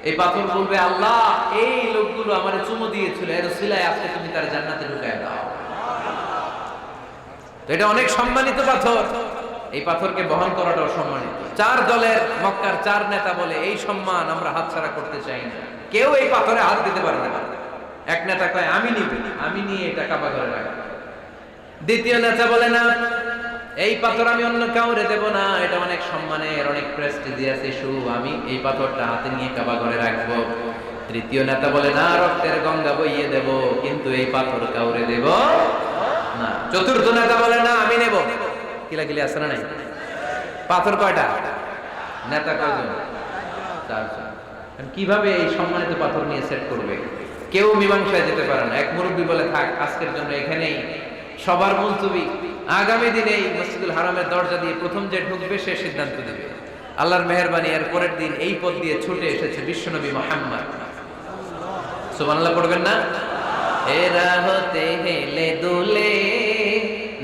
এই পাথর বলবে, আল্লাহ এই লোকগুলো আমারে চুমু দিয়েছিল, এর উসিলায় আজকে তুমি তার জান্নাতে ঢুকায় দাও। তো এটা অনেক সম্মানিত পাথর, এই পাথরকে বহন করাটাও সম্মানিত। 4 দলের মক্কার 4 নেতা বলে, এই সম্মান আমরা হাতছাড়া করতে চাই না, কেউ এই পাথরে হাত দিতে পারবে না। এক নেতা কয়, আমি নিব, আমি নিয়ে এটা কাবা ঘরে রাখবো। দ্বিতীয় নেতা বলে, না, এই পাথর আমি অন্য কাউরে দেব না, এটা অনেক সম্মানের, অনেক প্রেস্টিজিয়াস ইস্যু, আমি এই পাথরটা হাতে নিয়ে কাবা ঘরে রাখবো। তৃতীয় নেতা বলে, না, রক্তের গঙ্গা বইয়ে দেব, কিন্তু এই পাথর কাউরে দেব না। চতুর্থ নেতা বলে, না, আমি নেব। কিলাকিলি আছে না নাই? পাথর কয়টা? নেতা কয়জন? 4 জন। কিভাবে এই সম্মানিত পাথর নিয়ে সেট করবে? কেউ মীমাংসায় যেতে পারে না। এক মুরব্বী বলে, থাক, আজকের জন্য এখানেই সবার মুলতবি, আগামী দিনে এই মসজিদুল হারামের দরজা দিয়ে প্রথম যে ঢুকবে সে সিদ্ধান্ত দিবে। আল্লাহর মেহেরবানি, এর পরের দিন এই পথ দিয়ে ছুটে এসেছে বিশ্বনবী মুহাম্মদ। সুবহানাল্লাহ পড়বেন না? এরা হতে হেলে দুলে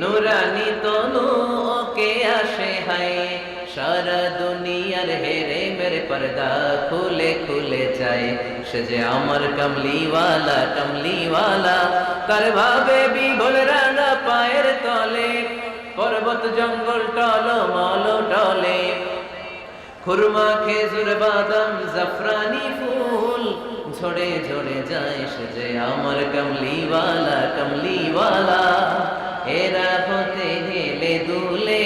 নুরানি তনু ওকে আসে হায়, সারা দুনিয়ার হেরে মেরে পর্দা খুলে খুলে যায়। সে যে আমার কামলিওয়ালা, কামলিওয়ালা, তার ভাবে বিভোল রাঙা পায়ের তলে, পর্বত জঙ্গল টলমল টলে, খুরমা খেজুর বাদাম জাফরানি ফুল ঝরে ঝরে যায়। সে যে আমার কামলিওয়ালা, কামলিওয়ালা। এরা হতে হেলে দুলে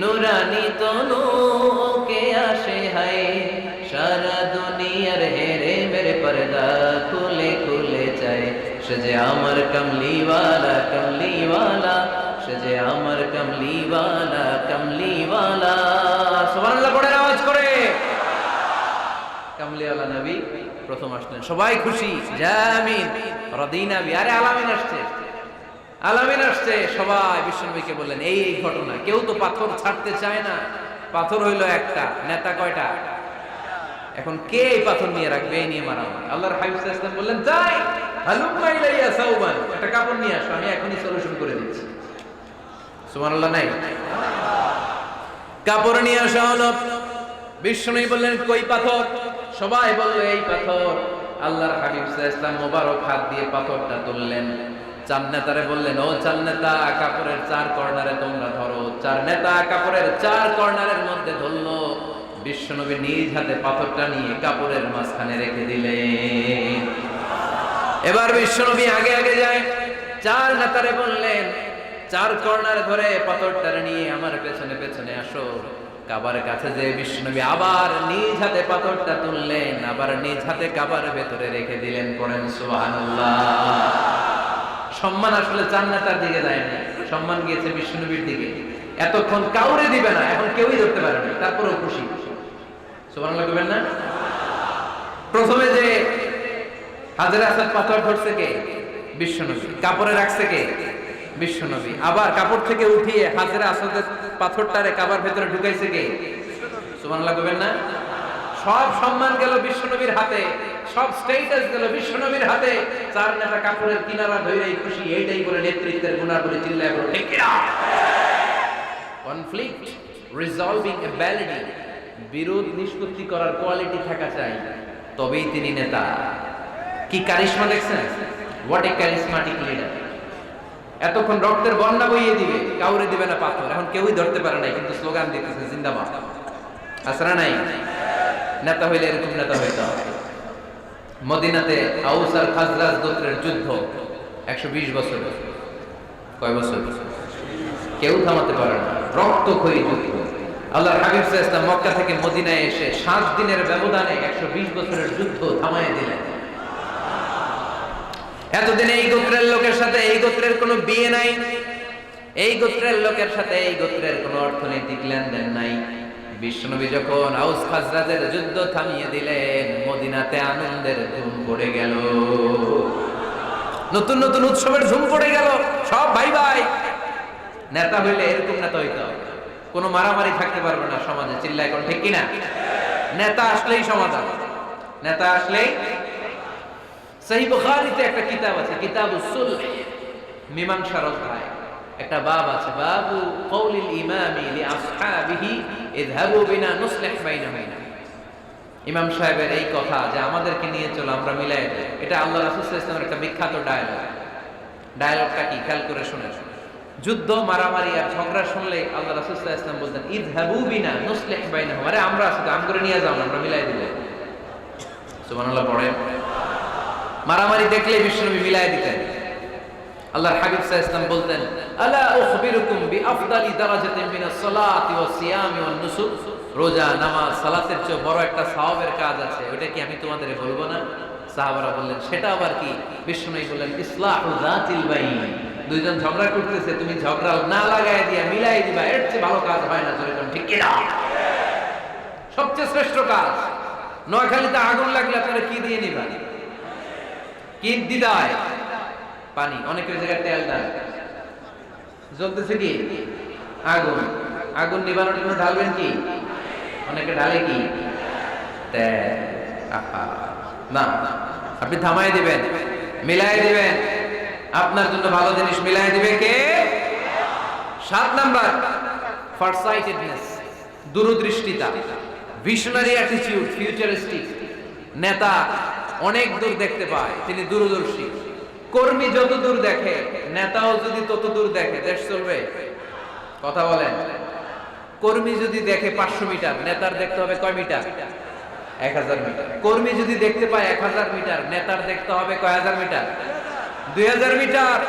নুরানি তনু ওকে আসে হায়, সারা দুনিয়ার হেরে মেরে পর্দা খুলে খুলে যায়। সে যে আমার কামলিওয়ালা, কামলিওয়ালা, সে যে আমার কামলিওয়ালা, কামলিওয়ালা। সুবহানাল্লাহ পড়ে আওয়াজ করে। কামলিওয়ালা নবী প্রথম আসলেন, সবাই খুশি, জামিন রাদিনা বি। আরে আলামিন আসছে, আলামিন আসছে। সবাই বিশ্বনবীকে বললেন, এই এই ঘটনা। কেউ তো পাথর ছাড়তে চায় না। পাথর হইল একটা, নেতা কয়টা? এখন কে এই পাথর নিয়ে রাখবে? এই নিয়ে মারামারি। আল্লাহর হাবিব সাল্লাল্লাহু আলাইহি ওয়াসাল্লাম বললেন, যাই, হালুম্মা ইলাইয়া সাউবান, একটা কাপড় নিয়ে আসো, আমি এখনই সলিউশন করে দিচ্ছি। সুবহানাল্লাহ নাই? কাপড় নিয়ে আসা হলো। বিশ্বনবী বললেন, কই পাথর? সবাই বলল এই পাথর। আল্লাহর হাবিব সাল্লাল্লাহু আলাইহি ওয়াসাল্লাম মোবারক হাত দিয়ে পাথরটা তুললেন। চার নেতারে বললেন, ও চার নেতা, কাপড়ের চার কর্নারে তোমরা ধরো। চার নেতা কাপড়ের চার কর্নারের মধ্যে ধরলো। বিশ্বনবী নিজ হাতে পাথরটা নিয়ে কাপড়ের মাঝখানে রেখে দিলেন। এবার বিশ্বনবী আগে আগে যায়, চার নেতারে বললেন, চার কর্নার ধরে পাথরটা নিয়ে আমার পেছনে পেছনে আসো। কাবার কাছে যে বিশ্বনবী আবার নিজ হাতে পাথরটা তুললেন, আবার নিজ হাতে কাবার ভেতরে রেখে দিলেন। পড়েন সুবহানাল্লাহ। সম্মান আসলে চার নেতার দিকে যায় না, সম্মান গিয়েছে বিশ্বনবীর দিকে। এতক্ষণ কাউরে দিবে না, এখন কেউই ধরতে পারে না, তারপরেও খুশি। সুবহানাল্লাহ বলবেন না? প্রথমে যে হাজরে আসাদ পাথর ধরছে কে? বিশ্বনবী। কাপড়ে রাখছে কে? বিশ্বনবী। আবার কাপড় থেকে উঠিয়ে হাজরে আসাদের পাথরটারে কাবার ভেতরে ঢুকাইছে কে? সুবহানাল্লাহ বলবেন না? সব সম্মান গেল বিশ্বনবীর হাতে, সব স্টেটাস গেল বিশ্বনবীর হাতে। চার নেতা কাপড়ের কিনারা ধরেই খুশি। এইটাই বলে নেতৃত্বের গুণাবলী, চিল্লায় বলে ঠিক কিনা? কনফ্লিক্ট রিজলভিং অ্যাবিলিটি, বিরোধ নিষ্পত্তি করার কোয়ালিটি থাকা চাই, তবেই তিনি নেতা। কি কারিশমা দেখছেন? What a charismatic leader. এতক্ষণ রক্তের বন্যা বইয়ে দিবে, কাউরে দিবে না পাথর। এখন কেউই ধরতে পারে নাই, কিন্তু স্লোগান দিতেছে জিন্দাবাদ। আসরা নাই? নেতা হইলে এরকম নেতা হইতে হবে। মদিনাতে আউস আর খাজরাজ গোত্রের যুদ্ধ 120 বছর। কয় বছর? কেউ থামাতে পারে না, রক্তক্ষয়ী যুদ্ধ। আল্লাহর হাবিব সাল্লাল্লাহু আলাইহি ওয়াসাল্লাম মক্কা থেকে মদিনায় এসে 7 দিনের ব্যবধানে 120 বছরের যুদ্ধ থামায় দিলেন। এতদিন এই গোত্রের লোকের সাথে এই গোত্রের কোনো বিয়ে নাই, এই গোত্রের লোকের সাথে এই গোত্রের কোনো অর্থনৈতিক লেনদেন নাই। বিশ্বনবী যখন আউস খাজরাজের যুদ্ধ থামিয়ে দিলেন, মদিনাতে আনন্দের ধুম পড়ে গেল। নতুন নতুন উৎসবের ধুম পড়ে গেল। সব ভাই ভাই। নেতা হইলে এরকম নেতা হইতে হবে, কোনো মারামারি থাকতে পারবে না সমাজে। চিল্লায় কোন ঠিক কিনা? নেতা আসলেই সমাধান, নেতা আসলেই। সহিহ বুখারীতে একটা কিতাব আছে, কিতাবুস সুলহ, মীমাংসার অধ্যায়। একটা বাব আছে, বাবু কওলিল ইমামি লিআসহাবিহি ইযহাবু বিনা নুসলিহ বাইনাহুম। ইমাম সাহেবের এই কথা যে আমাদেরকে নিয়ে চলো, আমরা মিলাই দেই, এটা আল্লাহ রাসূল সাল্লাল্লাহু আলাইহি ওয়াসাল্লামের একটা বিখ্যাত ডায়ালগ। ডায়ালগটা কি খেয়াল করে শুনে। যুদ্ধ, মারামারি আর ঝগড়া শুনলে আল্লাহ রাসূল সাল্লাল্লাহু আলাইহি ওয়াসাল্লাম বলতেন, ইযহাবু বিনা নুসলিহ বাইনাহুম। আরে আমরা আছি তো, আমগরে নিয়ে যাও, আমরা মিলাই দিলে। সুবহানাল্লাহ পড়ে। মারামারি দেখলে বিশ্বনবী মিলাই দিতেন। আল্লাহর হাবিব সাল্লাল্লাহু আলাইহি ওয়াসাল্লাম বলতেন, আলা উখবিরুকুম বিআফদালি দারাজাতিন মিনাস সালাতি ওয়াস সিয়ামি ওয়ান নুসুক। রোজা, নামাজ, সালাতের চেয়ে বড় একটা সওয়াবের কাজ আছে, ওটা কি আমি তোমাদের বলবো না? সাহাবারা বললেন, সেটা আবার কি? বিশ্বনবী বললেন, ইসলাহু যাতিল বাইন। দুইজন ঝগড়া করতেছে, তুমি ঝগড়া না লাগায় দিয়া মিলাই দিবা, এর চেয়ে ভালো কাজ হয় না। যেরকম ঠিক কি না? সবচেয়ে শ্রেষ্ঠ কাজ। নোয়াখালীতে আগুন লাগলে আপনারা কি দিয়ে নিবা? কি দিদায়? পানি। অনেকের জায়গায় তেল দেয়। জ্বলতেছে কি? আগুন। আগুন নিবানোর জন্য ঢালবেন কি? অনেকে ঢালে কি? তেল। না, আপনি থামাই দিবেন, মিলাই দিবেন। আপনার জন্য ভালো জিনিস মিলাই দিবে কে? 7 নাম্বার, ফারসাইটেডনেস, দূরদৃষ্টিতা, ভিশনারি অ্যাটিটিউড, ফিউচারিস্টিক। নেতা অনেক দূর দেখতে পায়, তিনি দূরদর্শী। কর্মী যত দূর দেখে, নেতাও যদি তত দূর দেখে, দেশ চলবে? কথা বলেন। কর্মী যদি দেখে 500 মিটার, নেতার দেখতে হবে কয় মিটার? 1000 মিটার। কর্মী যদি দেখতে পায় 1000 মিটার, নেতার দেখতে হবে কয় হাজার মিটার? 2000 মিটার।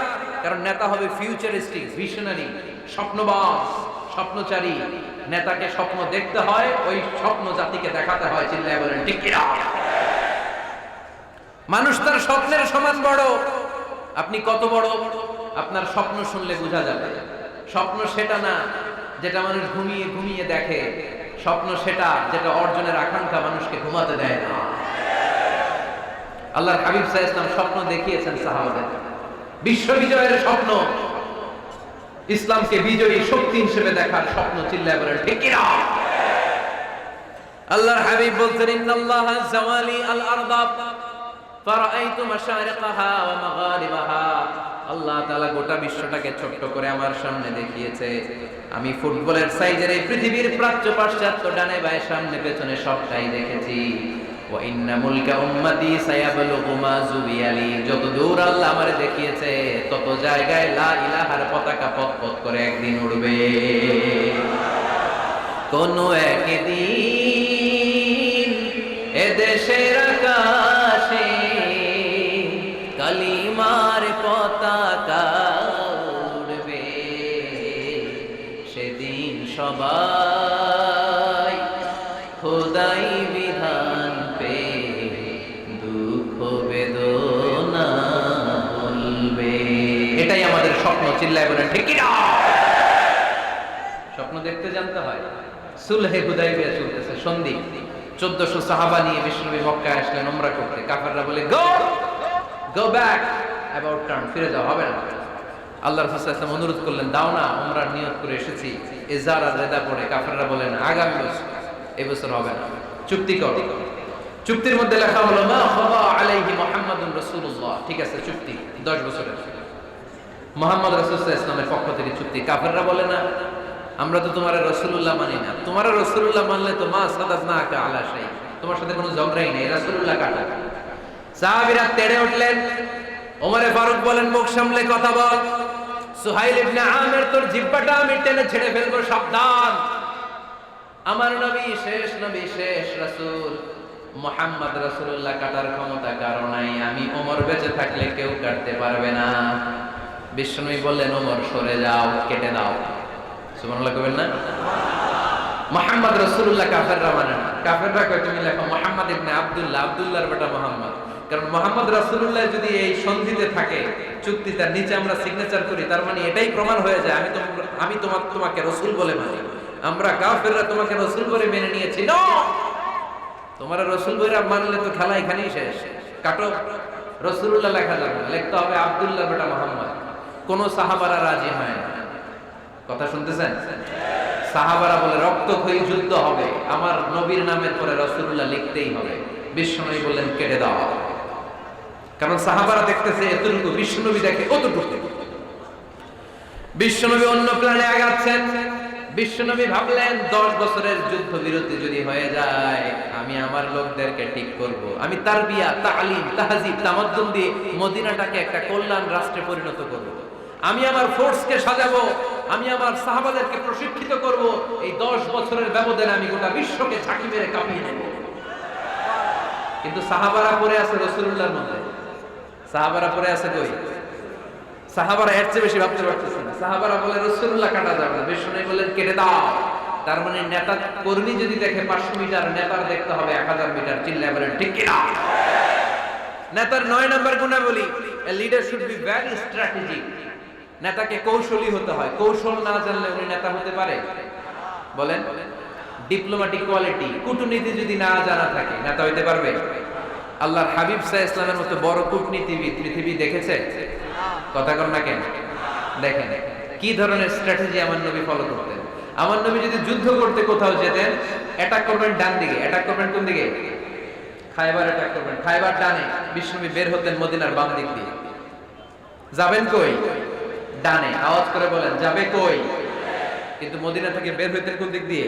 কারণ নেতা হবে ফিউচারিস্টিক, ভিশনারি, স্বপ্নবাজ, স্বপ্নচারী। নেতাকে স্বপ্ন দেখতে হয়, ওই স্বপ্ন জাতিকে দেখাতে হয়। চিল্লায় বলেন ঠিক কি না? মানুষ তার স্বপ্নের সমান বড়। আপনি কত বড় আপনার স্বপ্ন শুনলে বোঝা যাবে। স্বপ্ন সেটা না যেটা মানুষ ঘুমিয়ে ঘুমিয়ে দেখে, স্বপ্ন সেটা যেটা অর্জনের আকাঙ্ক্ষা মানুষকে ঘুমাতে দেয় না। আল্লাহর হাবিব সাল্লাল্লাহু আলাইহি ওয়াসাল্লাম স্বপ্ন দেখিয়েছেন সাহাবাদের, বিশ্ব বিজয়ের স্বপ্ন, ইসলামকে বিজয়ী শক্তি হিসেবে দেখার স্বপ্ন। চিল্লায় বলেন ঠিক কি না? আল্লাহর হাবিব বলতেন, ইন্নাল্লাহা জাওয়ালি আল আরদা ফারাআইতু মাশারিকাহা ওয়া মাগারিবাহা। আল্লাহ তাআলা গোটা বিশ্বটাকে ছোট্ট করে আমার সামনে দেখিয়েছে। আমি ফুটবলের সাইজের এই পৃথিবীর প্রাচ্য পাশ্চাত্য, ডানে বাঁয়ে সামনে পেছনে সবটাই দেখেছি। ওয়া ইন্না মুলকা উম্মতি সায়াবলুগু মা যুবিয়ালি, যত দূর আল্লাহ আমারে দেখিয়েছে তত জায়গায় লা ইলাহার পতাকা পথ পথ করে একদিন উড়বে। কোন একদিন এদেশের আকাশে কালিমার পতাকা উড়বে, সেদিন সবাই খোদাই বিধান পে দুঃখ বেদনা বলবে। এটাই আমাদের স্বপ্ন, চিল্লায় বলেন ঠিক কিনা? স্বপ্ন দেখতে জানতে হয়। সুলহে হুদাইবিয়া চলতেছে, সন্ধি। 1400 সাহাবা নিয়ে বিশ্বনবী মক্কায় আসলেন উমরা করতে। কাফেররা বলে গো ব্যাক, অ্যাবাউট টার্ন, ফিরে যাও, হবে না। আল্লাহর রাসূল সাল্লাল্লাহু আলাইহি ওয়াসাল্লাম অনুরোধ করলেন, দাও না, উমরার নিয়ত করে এসেছি, ইজার আর রেদা পড়ে। কাফেররা বলেন আগামী বছর, এই বছর হবে না, চুক্তি করো। চুক্তির মধ্যে লেখা হলো মা খাবা আলাইহি মুহাম্মাদুর রাসূলুল্লাহ। ঠিক আছে, চুক্তি 10 বছরের, মুহাম্মদ রাসূল সাল্লাল্লাহু আলাইহি ওয়াসাল্লামের পক্ষ থেকে চুক্তি। কাফেররা বলে না, আমরা তো তোমার রাসূলুল্লাহ মানি না। তোমার রাসূলুল্লাহ মানলে তো মা সাদাতনাকা আলা শাই, তোমার সাথে কোনো ঝগড়াই নেই, রাসূলুল্লাহ কাটা। সাহাবীরা তেড়ে উঠলেন। ওমরে ফারুক বলেন, মুখ সামলে কথা বল। সুহাইল ইবনে আমির, তোর জিহ্বাটা আমি টেনে ছেড়ে ফেলবো, সাবধান। আমার নবী শেষ রাসূল মুহাম্মদ রাসূলুল্লাহ কাটার ক্ষমতা কারো নাই, আমি ওমর বেঁচে থাকলে কেউ কাটতে পারবে না। বিশ্বনবী বললেন, ওমর সরে যাও, কেটে দাও। সুবহানাল্লাহ কইবেন না? মুহাম্মদ রাসূলুল্লাহ কাফেররা মানে না। কাফেররা কয় তুমি লেখো মুহাম্মদ ইবনে আব্দুল্লাহ, আব্দুল্লাহর বেটা মুহাম্মদ। কারণ মুহাম্মদ রাসূলুল্লাহ যদি এই সন্ধিতে থাকে, চুক্তিটার নিচে আমরা সিগনেচার করি, তার মানে এটাই প্রমাণ হয়ে যায় আমি তোমাকে রাসূল বলে মানি। আমরা কাফেররা তোমাকে রাসূল বলে মেনে নিয়েছি। নো, তোমার রাসূল বলে মানলে তো খেলা এখানেই শেষ। কাটো, রাসূলুল্লাহ লেখা যাবে না, লিখতে হবে আব্দুল্লাহর বেটা মুহাম্মদ। কোন সাহাবারা রাজি হয় না। কথা শুনতেছেন? সাহাবারা বলে রক্তক্ষয়ী যুদ্ধ হবে, আমার নবীর নামের পরে রাসূলুল্লাহ লিখতেই হবে। বিশ্বনবী বললেন কেটে দাও, কারণ সাহাবারা দেখতেছে এতটুকু, বিশ্বনবী দেখে কতটুকু। বিশ্বনবী অন্য প্ল্যানে আগাচ্ছেন। বিশ্বনবী ভাবলেন 10 বছরের যুদ্ধ বিরতি যদি হয়ে যায়, আমি আমার লোকদেরকে ঠিক করব। আমি তারবিয়া, তালিম, তাহজিব, তামাদ্দুন দিয়ে মদিনাটাকে একটা কল্যাণ রাষ্ট্রে পরিণত করব। আমি আমার ফোর্সকে সাজাবো, আমি আমার সাহাবাদেরকে প্রশিক্ষিত করব। এই 10 বছরের ব্যবধানে আমি গোটা বিশ্বকে ঝাঁকি মেরে কাঁপিয়ে দেব। কিন্তু সাহাবারা পড়ে আছে রাসূলুল্লাহর মধ্যে। সাহাবারা পড়ে আছে কই? সাহাবারা এর চেয়ে বেশি ভাবতে পারতেছে না। সাহাবারা বলে রাসূলুল্লাহ কাটা যাবে না। বিশ্বনবী বললেন কেটে দাও। তার মানে নেতা কর্মী যদি দেখে 500 মিটার, নেতার দেখতে হবে 1000 মিটার। চিল্লায় বলেন ঠিক কি না? নেতার 9 নাম্বার গুণাবলী, a leader should be very strategic. নেতাকে কৌশলী হতে হয়। কৌশল না জানলে উনি নেতা হতে পারে? বলেন। ডিপ্লোম্যাটিক কোয়ালিটি, কূটনীতি যদি না জানা থাকে, নেতা হইতে পারবে? আল্লাহর হাবিব সাল্লাল্লাহু আলাইহি ওয়াসাল্লামের মতো বড় কূটনীতিবিদ পৃথিবী দেখেছে? কথা কর না কেন? দেখেন কি ধরনের স্ট্র্যাটেজি আমার নবী ফলো করতেন। আমার নবী যদি যুদ্ধ করতে কোথাও যেতেন, অ্যাটাক করবেন ডান দিকে, অ্যাটাক করবেন কোন দিকে? খায়বার অ্যাটাক করবেন, খায়বার ডানে। বিশ্বনবী বের হতেন মদিনার বাম দিক দিয়ে। যাবেন কই? ডানে। আওয়াজ করে বলেন যাবে কই? কিন্তু মদিনা থেকে বের হইতেন কোন দিক দিয়ে?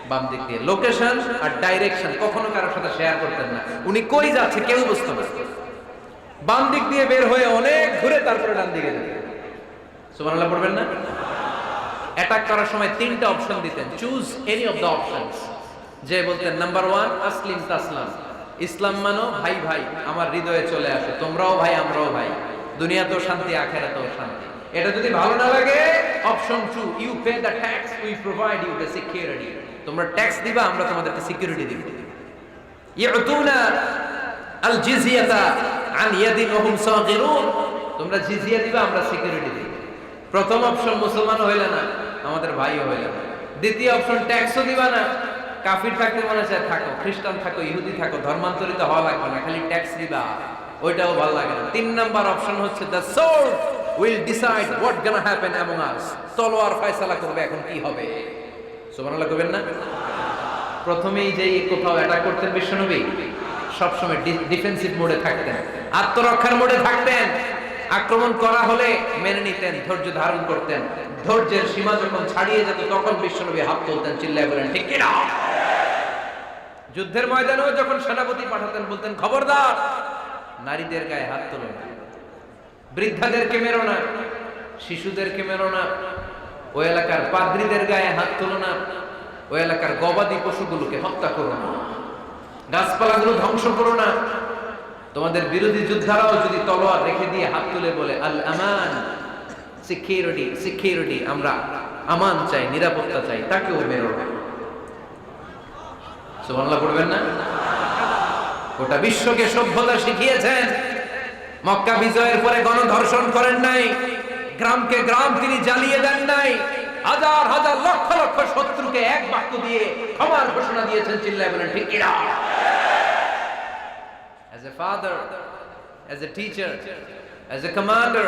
বাম দিক দিয়ে। লোকেশন আর ডাইরেকশন কখনো কারোর সাথে শেয়ার করতেন না। উনি কই যাচ্ছে কেউ বুঝতো না। বাম দিক দিয়ে বের হয়ে অনেক ঘুরে তারপরে ডান দিকে যেতেন। সুবহানাল্লাহ পড়বেন না? অ্যাটাক করার সময় 3টা অপশন দিতেন, choose any of the options. যে বলতেন নাম্বার 1 আসলিম তাসলাম, ইসলাম মানো, ভাই ভাই আমার হৃদয়ে চলে আসো, তোমরাও ভাই আমরাও ভাই, দুনিয়াতেও শান্তি আখিরাতেও শান্তি। এটা যদি ভালো না লাগে, option 2 you pay the tax, we provide you the security. তোমরা ট্যাক্স দিবা, আমরা তোমাদেরকে সিকিউরিটি দিব। ইউতুনা আল জিজিয়াতা আন ইয়াদিন ওয়া হুম সাগিরুন, তোমরা জিজিয়া দিবা, আমরা সিকিউরিটি দিব। প্রথম অপশন মুসলমান হইলে না, আমাদের ভাইও হইলে না। দ্বিতীয় অপশন ট্যাক্সও দিবা না, কাফির থাকতে মনে চায় থাকো, খ্রিস্টান থাকো, ইহুদি থাকো, ধর্মান্তরিত হওয়া লাগবে না, খালি ট্যাক্স দিবা, ওইটাও ভালো লাগে না। 3 নাম্বার অপশন হচ্ছে the sword will decide what gonna happen among আস, তলোয়ার ফয়সালা করবে এখন কি হবে। সুবহানাল্লাহ কইবেন না? প্রথমেই যেই কোথাও অ্যাটাক করতেন বিশ্বনবী, সবসময় ডিফেন্সিভ মোডে থাকতেন, আত্মরক্ষার মোডে থাকতেন। আক্রমণ করা হলে মেনে নিতেন, ধৈর্য ধারণ করতেন। ধৈর্যের সীমা যখন ছাড়িয়ে যেত তখন বিশ্বনবী হাত তুলতেন। চিল্লায় বলেন ঠিক কি না? যুদ্ধের ময়দানেও যখন সেনাপতি পাঠাতেন বলতেন খবরদার নারীদের গায়ে হাত তোলো না, বৃদ্ধাদেরকে মেরো না, শিশুদেরকে মেরো না, ওই এলাকার পাদ্রীদের গায়ে হাত তোলো না, ওই এলাকার গবাদি পশুগুলোকে হত্যা করো না, গাছপালাগুলো ধ্বংস করো না। তোমাদের বিরোধী যোদ্ধারাও যদি তলোয়ার রেখে দিয়ে হাত তুলে বলে আল আমান, সিকিউরিটি সিকিউরিটি, আমরা আমান চাই, নিরাপত্তা চাই, তাকেও মেরো না। সুবহানাল্লাহ পড়বেন না? গোটা বিশ্বকে সভ্যতা শিখিয়েছেন। মক্কা বিজয়ের পরে গণধর্ষণ করেন নাই, গ্রামকে গ্রাম তিনি জ্বালিয়ে দেন নাই, হাজার হাজার লক্ষ লক্ষ শত্রুকে এক বাক্য দিয়ে ক্ষমার ঘোষণা দিয়েছেন। চিল্লায় বলেন ঠিক কিনা? As a father, as a teacher, as a commander,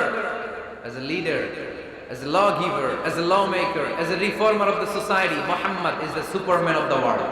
as a leader, as a lawgiver, as a lawmaker, as a reformer of the society, Muhammad is the superman of the world.